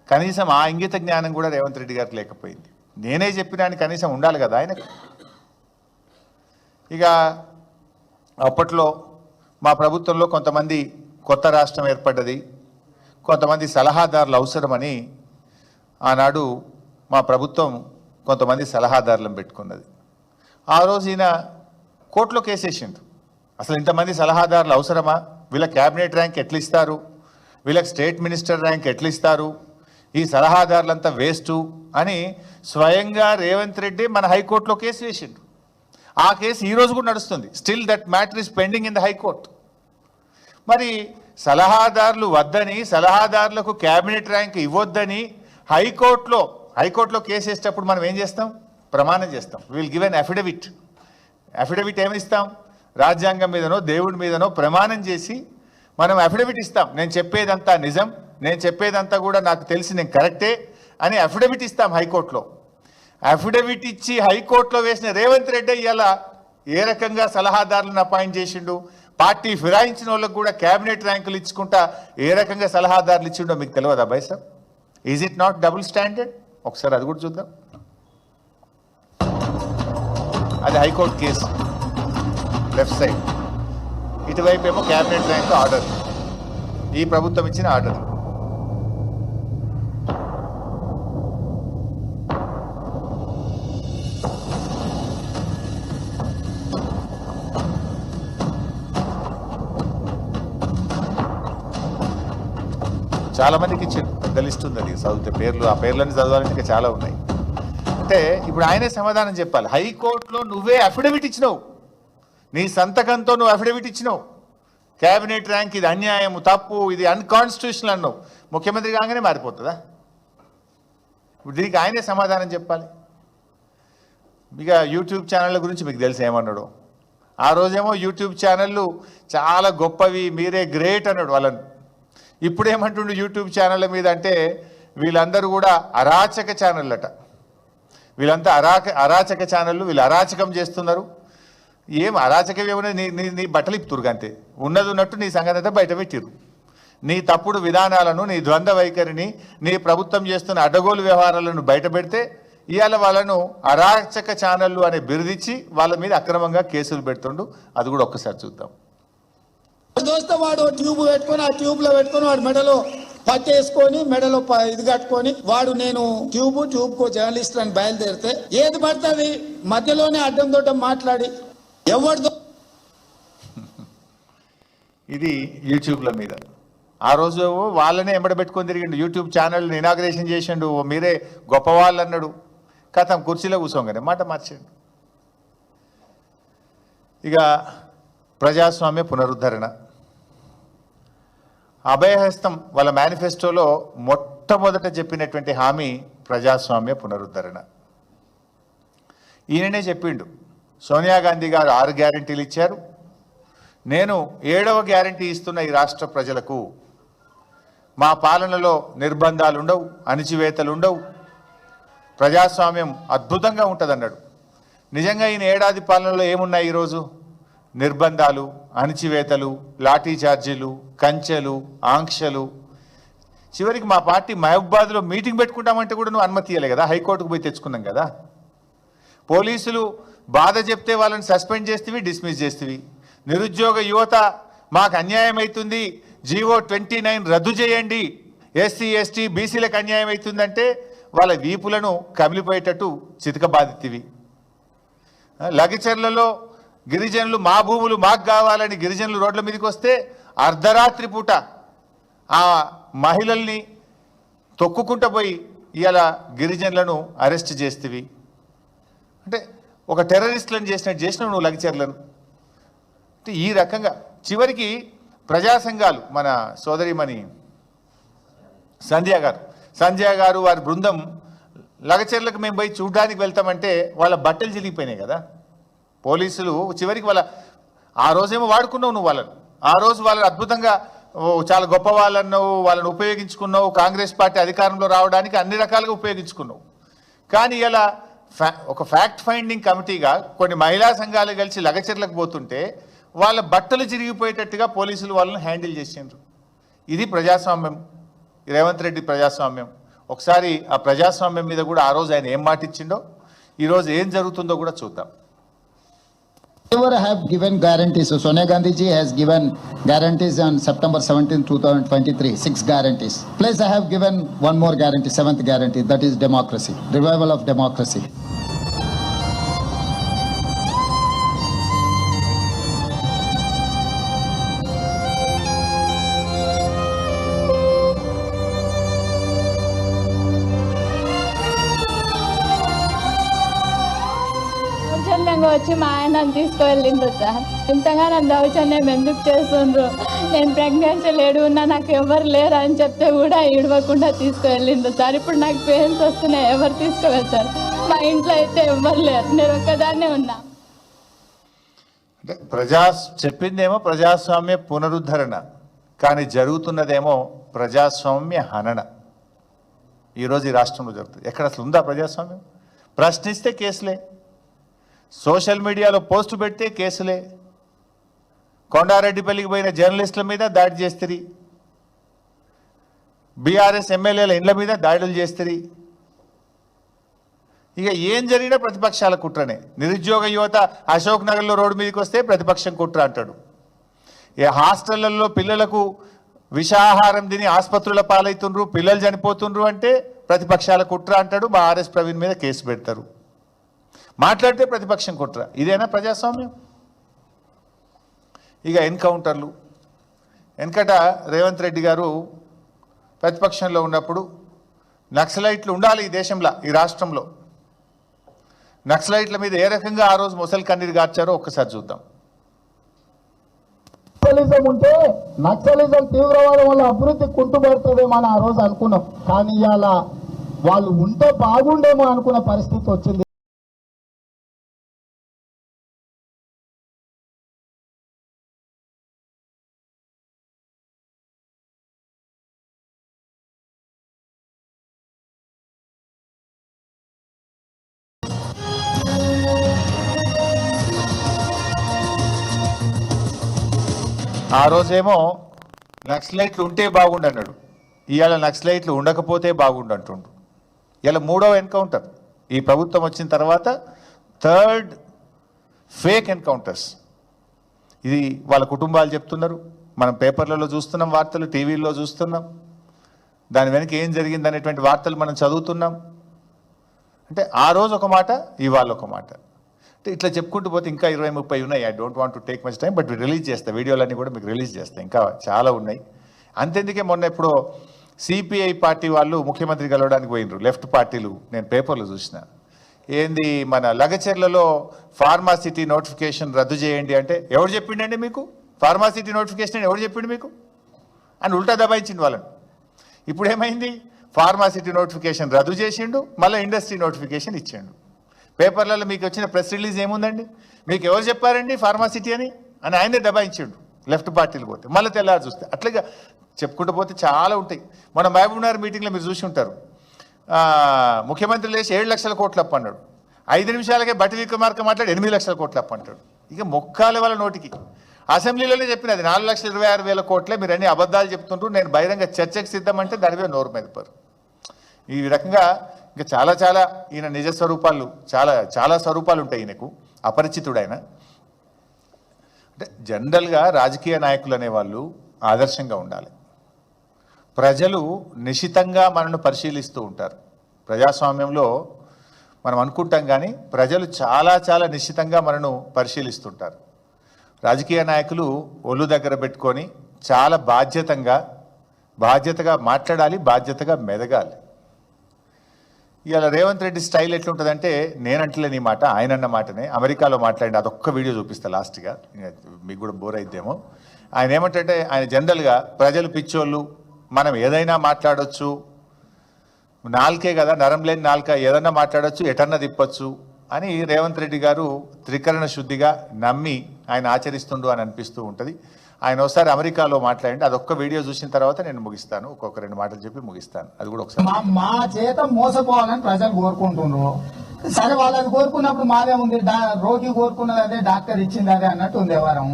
కనీసం ఆ ఇంగిత జ్ఞానం కూడా రేవంత్ రెడ్డి గారికి లేకపోయింది. నేనే చెప్పినాను కనీసం ఉండాలి కదా ఆయనకు. ఇక అప్పట్లో మా ప్రభుత్వంలో కొంతమంది కొత్త రాష్ట్రం ఏర్పడ్డది, కొంతమంది సలహాదారులు అవసరమని ఆనాడు మా ప్రభుత్వం కొంతమంది సలహాదారులను పెట్టుకున్నది. ఆ రోజు ఈయన కోర్టులో కేసేసిండు. అసలు ఇంతమంది సలహాదారులు అవసరమా? వీళ్ళ క్యాబినెట్ ర్యాంక్ ఎట్లా ఇస్తారు? వీళ్ళకి స్టేట్ మినిస్టర్ ర్యాంక్ ఎట్లా ఇస్తారు? ఈ సలహాదారులంతా వేస్టు అని స్వయంగా రేవంత్ రెడ్డి మన హైకోర్టులో కేసు వేసిండు. ఆ కేసు ఈరోజు కూడా నడుస్తుంది. Still that matter is pending in the high court. మరి సలహాదారులు వద్దని, సలహాదారులకు క్యాబినెట్ ర్యాంక్ ఇవ్వొద్దని హైకోర్టులో కేసు వేసేటప్పుడు మనం ఏం చేస్తాం? ప్రమాణం చేస్తాం. విల్ గివ్ ఎన్ అఫిడవిట్ ఏమి ఇస్తాం? రాజ్యాంగం మీదనో దేవుడి మీదనో ప్రమాణం చేసి మనం అఫిడవిట్ ఇస్తాం. నేను చెప్పేదంతా నిజం, నేను చెప్పేదంతా కూడా నాకు తెలిసి నేను కరెక్టే అని అఫిడవిట్ ఇస్తాం హైకోర్టులో. అఫిడవిట్ ఇచ్చి హైకోర్టులో వేసిన రేవంత్ రెడ్డి ఇలా ఏ రకంగా సలహాదారులను అపాయింట్ చేసిండు, పార్టీ ఫిరాయించిన వాళ్ళకు కూడా క్యాబినెట్ ర్యాంకులు ఇచ్చుకుంటా ఏ రకంగా సలహాదారులు ఇచ్చిండో మీకు తెలియదా బాయ్ sir? Is it not double standard? ఒకసారి అది కూడా చూద్దాం. అది హైకోర్టు కేసు, లెఫ్ట్ సైడ్. ఇటువైపు ఏమో క్యాబినెట్ ర్యాంక్ ఆర్డర్, ఈ ప్రభుత్వం ఇచ్చిన ఆర్డర్. చాలా మందికి ఇచ్చాడు, పెద్ద లిస్ట్ ఉంది, అది చదివితే పేర్లు, ఆ పేర్లన్నీ చదవాలంటే ఇంకా చాలా ఉన్నాయి. అంటే ఇప్పుడు ఆయనే సమాధానం చెప్పాలి. హైకోర్టులో నువ్వే అఫిడవిట్ ఇచ్చినావు, నీ సంతకంతో నువ్వు అఫిడవిట్ ఇచ్చినావు, క్యాబినెట్ ర్యాంక్ ఇది అన్యాయం, తప్పు, ఇది అన్కాన్స్టిట్యూషనల్ అన్నావు. ముఖ్యమంత్రి కాగానే మారిపోతుందా? ఇప్పుడు దీనికి ఆయనే సమాధానం చెప్పాలి. ఇక యూట్యూబ్ ఛానళ్ళ గురించి మీకు తెలిసి ఏమన్నాడు. ఆ రోజేమో యూట్యూబ్ ఛానళ్ళు చాలా గొప్పవి, మీరే గ్రేట్ అన్నాడు వాళ్ళని. ఇప్పుడేమంటుండు యూట్యూబ్ ఛానళ్ళ మీద అంటే వీళ్ళందరూ కూడా అరాచక ఛానళ్ళట, వీళ్ళంతా అరాచక ఛానళ్ళు, వీళ్ళు అరాచకం చేస్తున్నారు. ఏం అరాచకం ఏమన్నా, నీ బట్టలు ఇప్పుతురుగా అంతే, ఉన్నది ఉన్నట్టు నీ సంగతి అయితే బయట పెట్టిరు. నీ తప్పుడు విధానాలను, నీ ద్వంద్వ వైఖరిని, నీ ప్రభుత్వం చేస్తున్న అడ్డగోలు వ్యవహారాలను బయట పెడితే ఇవాళ వాళ్ళను అరాచక ఛానళ్ళు అనే బిరుదిచ్చి వాళ్ళ మీద అక్రమంగా కేసులు పెడుతుండు. అది కూడా ఒక్కసారి చూద్దాం. దోస్త వాడు ట్యూబ్ పెట్టుకొని, ఆ ట్యూబ్ లో పెట్టుకొని వాడు మెడలో పట్టేసుకొని, మెడలో ఇది కట్టుకొని వాడు నేను ట్యూబ్ కో జర్నలిస్ట్ అని బయలుదేరితే ఏది పడుతుంది మధ్యలోనే అడ్డం దొడ్డం మాట్లాడి ఎవరిదో. ఇది యూట్యూబ్ల మీద ఆ రోజు వాళ్ళనే ఎంబడబెట్టుకొని తిరిగిండు. యూట్యూబ్ ఛానల్ ఇనాగ్రేషన్ చేసిండు, మీరే గొప్పవాళ్ళు అన్నాడు. కథం కుర్చీలో కూర్చోగానే మాట మార్చండు. ఇక ప్రజాస్వామ్య పునరుద్ధరణ, అభయహస్తం వాళ్ళ మేనిఫెస్టోలో మొట్టమొదట చెప్పినటువంటి హామీ ప్రజాస్వామ్య పునరుద్ధరణ. ఈయననే చెప్పిండు. సోనియా గాంధీ గారు 6 గ్యారెంటీలు ఇచ్చారు, నేను 7వ గ్యారెంటీ ఇస్తున్న ఈ రాష్ట్ర ప్రజలకు. మా పాలనలో నిర్బంధాలు ఉండవు, అణిచివేతలు ఉండవు, ప్రజాస్వామ్యం అద్భుతంగా ఉంటుందన్నాడు. నిజంగా ఈయన ఏడాది పాలనలో ఏమున్నాయి ఈరోజు? నిర్బంధాలు, అణిచివేతలు, లాఠీ చార్జీలు, కంచెలు, ఆంక్షలు. చివరికి మా పార్టీ మహబూబాద్లో మీటింగ్ పెట్టుకుంటామంటే కూడా నువ్వు అనుమతి ఇవ్వలే కదా, హైకోర్టుకు పోయి తెచ్చుకున్నాం కదా. పోలీసులు బాధ చెప్తే వాళ్ళని సస్పెండ్ చేస్తేవి, డిస్మిస్ చేస్తేవి. నిరుద్యోగ యువత మాకు అన్యాయం అవుతుంది, జీవో 29 రద్దు చేయండి, ఎస్సీ ఎస్టీ బీసీలకు అన్యాయం అవుతుందంటే వాళ్ళ వీపులను కమిలిపోయేటట్టు చితకబాదితివి. లగచర్లలో గిరిజనులు మా భూములు మాకు కావాలని గిరిజనులు రోడ్ల మీదకి వస్తే అర్ధరాత్రి పూట ఆ మహిళల్ని తొక్కుకుంటూ పోయి ఇవాళ గిరిజనులను అరెస్ట్ చేస్తేవి. అంటే ఒక టెర్రరిస్టులను చేసినావు నువ్వు లగచర్లను. అంటే ఈ రకంగా చివరికి ప్రజా సంఘాలు, మన సోదరిమణి సంధ్య గారు వారి బృందం లగచర్లకు మేము పోయి చూడడానికి వెళ్తామంటే వాళ్ళ బట్టలు చిరిగిపోయినాయి కదా. పోలీసులు చివరికి ఆ రోజేమో వాడుకున్నావు నువ్వు వాళ్ళను, ఆ రోజు వాళ్ళని అద్భుతంగా చాలా గొప్ప వాళ్ళన్నావు, వాళ్ళని ఉపయోగించుకున్నావు, కాంగ్రెస్ పార్టీ అధికారంలో రావడానికి అన్ని రకాలుగా ఉపయోగించుకున్నావు. కానీ ఇలా ఒక ఫ్యాక్ట్ ఫైండింగ్ కమిటీగా కొన్ని మహిళా సంఘాలు కలిసి లగచర్లకు పోతుంటే వాళ్ళ బట్టలు చిరిగిపోయేటట్టుగా పోలీసులు వాళ్ళని హ్యాండిల్ చేసిండ్రు. ఇది ప్రజాస్వామ్యం, రేవంత్ రెడ్డి ప్రజాస్వామ్యం. ఒకసారి ఆ ప్రజాస్వామ్యం మీద కూడా ఆ రోజు ఆయన ఏం మాట ఇచ్చిండో, ఈరోజు ఏం జరుగుతుందో కూడా చూద్దాం. Whoever have given guarantees, so Sonia Gandhi ji has given guarantees on September 17, 2023, 6 guarantees. Plus I have given one more guarantee, 7th guarantee, that is democracy, revival of democracy. వచ్చి మా ఆయన తీసుకువెళ్ళిండ్రు సార్. ఇంతగానో దౌర్జన్యం ఎందుకు చేస్తుండ్రు? నేను ప్రెగ్నెన్సీ లేడు ఉన్నా, నాకు ఎవరు లేరు అని చెప్తే కూడా ఇడవకుండా తీసుకువెళ్ళిండ్రు సార్. ఇప్పుడు నాకు పెయిన్స్ వస్తున్నాయి, ఎవరు తీసుకువెళ్తారు? మా ఇంట్లో అయితే ఎవరు లేరు, నేను ఒక్కదాన్నే ఉన్నా. అంటే చెప్పిందేమో ప్రజాస్వామ్య పునరుద్ధరణ, కానీ జరుగుతున్నదేమో ప్రజాస్వామ్య హనన. ఈరోజు ఈ రాష్ట్రంలో జరుగుతుంది. ఎక్కడ అసలు ఉందా ప్రజాస్వామ్యం? ప్రశ్నిస్తే కేసులే, సోషల్ మీడియాలో పోస్టు పెడితే కేసులే, కొండారెడ్డిపల్లికి పోయిన జర్నలిస్టుల మీద దాడి చేస్తుంది, బీఆర్ఎస్ ఎమ్మెల్యేల ఇండ్ల మీద దాడులు చేస్తుంది. ఇక ఏం జరిగినా ప్రతిపక్షాల కుట్రనే. నిరుద్యోగ యువత అశోక్ నగర్లో రోడ్డు మీదకి వస్తే ప్రతిపక్షం కుట్ర అంటాడు. ఏ హాస్టళ్లలో పిల్లలకు విషాహారం తిని ఆసుపత్రుల పాలవుతుండ్రు, పిల్లలు చనిపోతుండ్రు అంటే ప్రతిపక్షాల కుట్ర అంటాడు. మా ఆర్ఎస్ ప్రవీణ్ మీద కేసు పెడతారు, మాట్లాడితే ప్రతిపక్షం కుట్ర. ఇదేనా ప్రజాస్వామ్యం? ఇక ఎన్కౌంటర్లు. వెనకట రేవంత్ రెడ్డి గారు ప్రతిపక్షంలో ఉన్నప్పుడు నక్సలైట్లు ఉండాలి ఈ దేశంలో, ఈ రాష్ట్రంలో. నక్సలైట్ల మీద ఏ రకంగా ఆ రోజు మొసలి కన్నీరు గార్చారో ఒక్కసారి చూద్దాం. నక్సలిజం ఉంటే నక్సలిజం తీవ్రవాదం వల్ల అభివృద్ధి కుంటుపడుతుందేమో అని ఆ రోజు అనుకున్నాం. కానీ ఇవాళ వాళ్ళు ఉంటే బాగుండేమో అనుకున్న పరిస్థితి వచ్చింది. ఆ రోజేమో నక్సలైట్లు ఉంటే బాగుండు అన్నాడు, ఇవాళ నక్సలైట్లు ఉండకపోతే బాగుండు అంటుండు. ఇలా 3వ ఎన్కౌంటర్ ఈ ప్రభుత్వం వచ్చిన తర్వాత, 3rd ఫేక్ ఎన్కౌంటర్స్. ఇది వాళ్ళ కుటుంబాలు చెప్తున్నారు, మనం పేపర్లలో చూస్తున్నాం, వార్తలు టీవీల్లో చూస్తున్నాం, దాని వెనక ఏం జరిగింది అనేటువంటి వార్తలు మనం చదువుతున్నాం. అంటే ఆ రోజు ఒక మాట, ఇవాళ ఒక మాట. ఇట్లా చెప్పుకుంటూ పోతే ఇంకా 20-30 ఉన్నాయి. I don't want to take much time, but release చేస్తా, వీడియోలన్నీ కూడా మీకు రిలీజ్ చేస్తాయి, ఇంకా చాలా ఉన్నాయి. అంతెందుకే మొన్న ఇప్పుడు సిపిఐ పార్టీ వాళ్ళు ముఖ్యమంత్రి కలవడానికి పోయినరు, లెఫ్ట్ పార్టీలు. నేను పేపర్లో చూసిన, ఏంది మన లగచెర్లలో ఫార్మాసిటీ నోటిఫికేషన్ రద్దు చేయండి అంటే, ఎవరు చెప్పిండండి మీకు ఫార్మాసిటీ నోటిఫికేషన్, ఎవరు చెప్పిండు మీకు అని ఉల్టా దబాయించిండు వాళ్ళని. ఇప్పుడు ఏమైంది, ఫార్మాసిటీ నోటిఫికేషన్ రద్దు చేసిండు, మళ్ళీ ఇండస్ట్రీ నోటిఫికేషన్ ఇచ్చిండు. పేపర్లలో మీకు వచ్చిన ప్రెస్ రిలీజ్ ఏముందండి, మీకు ఎవరు చెప్పారండి ఫార్మాసిటీ అని ఆయనే దబాయించిండు లెఫ్ట్ పార్టీలు పోతే. మళ్ళీ తెల్లారు చూస్తే అట్లాగా చెప్పుకుంటూ పోతే చాలా ఉంటాయి. మన మహబూబ్నగర్ మీటింగ్లో మీరు చూసి ఉంటారు, ముఖ్యమంత్రి లేచి 7 లక్షల కోట్లు అప్పు అన్నాడు, 5 నిమిషాలకే బట్టి విక్రమార్క మాట్లాడి 8 లక్షల కోట్లు అప్పు అంటాడు. ఇక మొక్కాల వాళ్ళ నోటికి. అసెంబ్లీలోనే చెప్పినది 4,26,000 కోట్లే, మీరు అన్ని అబద్ధాలు చెప్తుంటారు, నేను బహిరంగ చర్చకు సిద్ధమంటే దాని మీద నోరు మెదపరు. ఈ రకంగా ఇంకా చాలా చాలా ఈయన నిజ స్వరూపాలు, చాలా స్వరూపాలు ఉంటాయి ఈయనకు, అపరిచితుడైన. అంటే జనరల్గా రాజకీయ నాయకులు అనేవాళ్ళు ఆదర్శంగా ఉండాలి. ప్రజలు నిశితంగా మనను పరిశీలిస్తూ ఉంటారు. ప్రజాస్వామ్యంలో మనం అనుకుంటాం కానీ ప్రజలు చాలా నిశితంగా మనను పరిశీలిస్తుంటారు. రాజకీయ నాయకులు ఒళ్ళు దగ్గర పెట్టుకొని చాలా బాధ్యతగా మాట్లాడాలి, బాధ్యతగా మెదగాలి. ఇవాళ రేవంత్ రెడ్డి స్టైల్ ఎట్లుంటుందంటే, నేనంటలేని మాట, ఆయన అన్న మాటనే అమెరికాలో మాట్లాడి అదొక్క వీడియో చూపిస్తా లాస్ట్గా, మీకు కూడా బోర్ అయిద్దేమో. ఆయన ఏమంటే, ఆయన జనరల్గా ప్రజలు పిచ్చోళ్ళు, మనం ఏదైనా మాట్లాడొచ్చు, నాలుకే కదా, నరం లేని నాలుక, ఏదన్నా మాట్లాడొచ్చు, ఎటన్నా తిప్పొచ్చు అని రేవంత్ రెడ్డి గారు త్రికరణ శుద్ధిగా నమ్మి ఆయన ఆచరిస్తుండు అని అనిపిస్తూ ఉంటుంది. ఆయన ఒకసారి అమెరికాలో మాట్లాడండి, అదొక్క వీడియో చూసిన తర్వాత నేను ముగిస్తాను, ఒక్కొక్క 2 మాటలు చెప్పి ముగిస్తాను. అది కూడా ఒకసారి. మా చేత మోసపోవాలని ప్రజలు కోరుకుంటున్నారు. సరే, వాళ్ళని కోరుకున్నప్పుడు మాదే ఉంది, రోగి కోరుకున్నది అదే, డాక్టర్ ఇచ్చింది అదే అన్నట్టు ఉంది వ్యవహారం.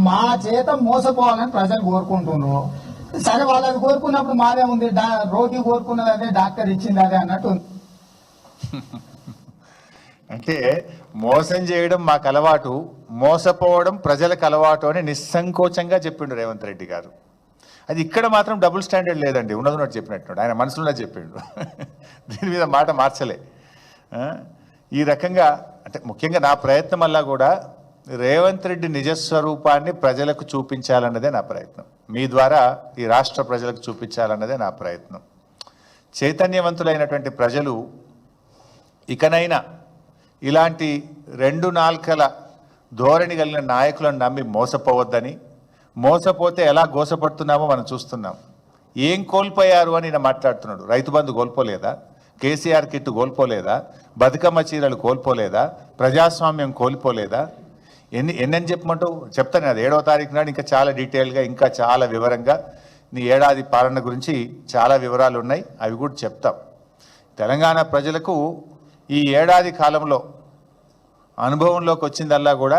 మా చేత మోసపోవాలని ప్రజలు కోరుకుంటున్నారు. సరే, వాళ్ళని కోరుకున్నప్పుడు మాదే ఉంది, రోగి కోరుకున్నది అదే, డాక్టర్ ఇచ్చింది అదే అన్నట్టు ఉంది. అంటే మోసం చేయడం మాకు అలవాటు, మోసపోవడం ప్రజలకు అలవాటు అని నిస్సంకోచంగా చెప్పిండు రేవంత్ రెడ్డి గారు. అది ఇక్కడ మాత్రం డబుల్ స్టాండర్డ్ లేదండి, ఉన్నది చెప్పినట్టు ఆయన మనసులో చెప్పిండు, దీని మీద మాట మార్చలే. ఈ రకంగా అంటే ముఖ్యంగా నా ప్రయత్నం వల్ల కూడా రేవంత్ రెడ్డి నిజస్వరూపాన్ని ప్రజలకు చూపించాలన్నదే నా ప్రయత్నం, మీ ద్వారా ఈ రాష్ట్ర ప్రజలకు చూపించాలన్నదే నా ప్రయత్నం. చైతన్యవంతులైనటువంటి ప్రజలు ఇకనైనా ఇలాంటి 2 నాల్కల ధోరణి కలిగిన నాయకులను నమ్మి మోసపోవద్దని, మోసపోతే ఎలా గోసపడుతున్నామో మనం చూస్తున్నాం. ఏం కోల్పోయారు అని ఈయన మాట్లాడుతున్నాడు. రైతు బంధు కోల్పోలేదా, కేసీఆర్ కిట్ కోల్పోలేదా, బతుకమ్మ చీరలు కోల్పోలేదా, ప్రజాస్వామ్యం కోల్పోలేదా, ఎన్నని చెప్పమంటావు చెప్తాను. అది 7వ తారీఖు నాడు ఇంకా చాలా డీటెయిల్గా, ఇంకా చాలా వివరంగా నీ ఏడాది పాలన గురించి చాలా వివరాలు ఉన్నాయి, అవి కూడా చెప్తాం. తెలంగాణ ప్రజలకు ఈ ఏడాది కాలంలో అనుభవంలోకి వచ్చిందల్లా కూడా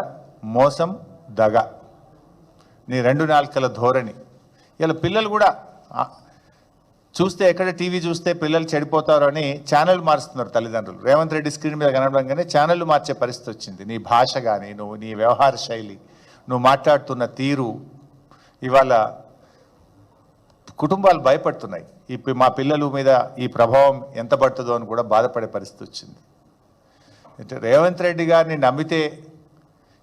మోసం, దగ, నీ 2 నాల్కల ధోరణి. ఇలా పిల్లలు కూడా చూస్తే, ఎక్కడ టీవీ చూస్తే పిల్లలు చెడిపోతారు అని ఛానల్ మారుస్తున్నారు తల్లిదండ్రులు. రేవంత్ రెడ్డి స్క్రీన్ మీద కనడంగానే ఛానళ్ళు మార్చే పరిస్థితి వచ్చింది. నీ భాష కానీ, నీ వ్యవహార శైలి, నువ్వు మాట్లాడుతున్న తీరు, ఇవాళ కుటుంబాలు భయపడుతున్నాయి. మా పిల్లల మీద ఈ ప్రభావం ఎంత పడుతుందో అని కూడా బాధపడే పరిస్థితి వచ్చింది. అంటే రేవంత్ రెడ్డి గారిని నమ్మితే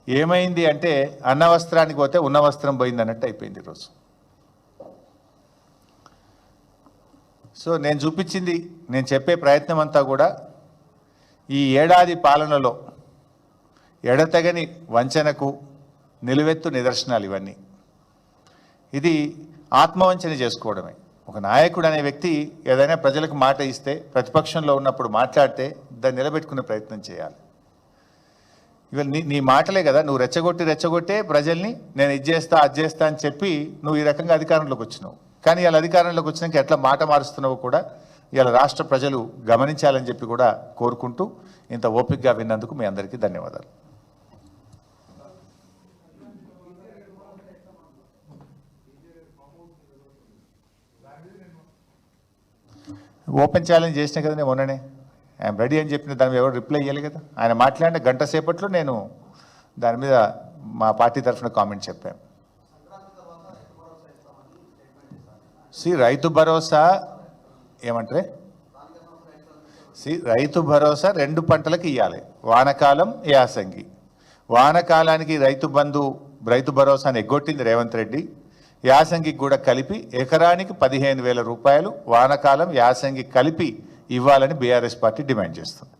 ఏమైంది అంటే, అన్న వస్త్రానికి పోతే ఉన్న వస్త్రం పోయింది అన్నట్టు అయిపోయింది ఈరోజు. సో నేను చూపించింది, నేను చెప్పే ప్రయత్నం అంతా కూడా ఈ ఏడాది పాలనలో ఎడతెగని వంచనకు నిలువెత్తు నిదర్శనాలు ఇవన్నీ. ఇది ఆత్మవంచన చేసుకోవడమే. ఒక నాయకుడు అనే వ్యక్తి ఏదైనా ప్రజలకు మాట ఇస్తే, ప్రతిపక్షంలో ఉన్నప్పుడు మాట్లాడితే దాన్ని నిలబెట్టుకునే ప్రయత్నం చేయాలి. ఇవాళ నీ మాటలే కదా, నువ్వు రెచ్చగొట్టే ప్రజల్ని నేను ఇది చేస్తా అది చేస్తా అని చెప్పి నువ్వు ఈ రకంగా అధికారంలోకి వచ్చినావు. కానీ ఇలా అధికారంలోకి వచ్చినాక ఎట్లా మాట మారుస్తున్నావో కూడా ఇలా రాష్ట్ర ప్రజలు గమనించాలని చెప్పి కూడా కోరుకుంటూ ఇంత ఓపికగా విన్నందుకు మీ అందరికీ ధన్యవాదాలు. ఓపెన్ ఛాలెంజ్ చేసినా కదా నేను మొన్ననే, ఐఎమ్ రెడీ అని చెప్పిన దాని మీద ఎవరు రిప్లై ఇవ్వాలి కదా. ఆయన మాట్లాడిన గంట సేపట్లో నేను దాని మీద మా పార్టీ తరఫున కామెంట్ చెప్పాను. రైతు భరోసా ఏమంటారే, రైతు భరోసా 2 పంటలకు ఇవ్వాలి, వానకాలం యాసంగి. వానకాలానికి రైతు భరోసాని ఎగ్గొట్టింది రేవంత్ రెడ్డి. యాసంగికి కూడా కలిపి ఎకరానికి 15,000 రూపాయలు వానకాలం యాసంగి కలిపి ఇవ్వాలని బీఆర్ఎస్ పార్టీ డిమాండ్ చేస్తుంది.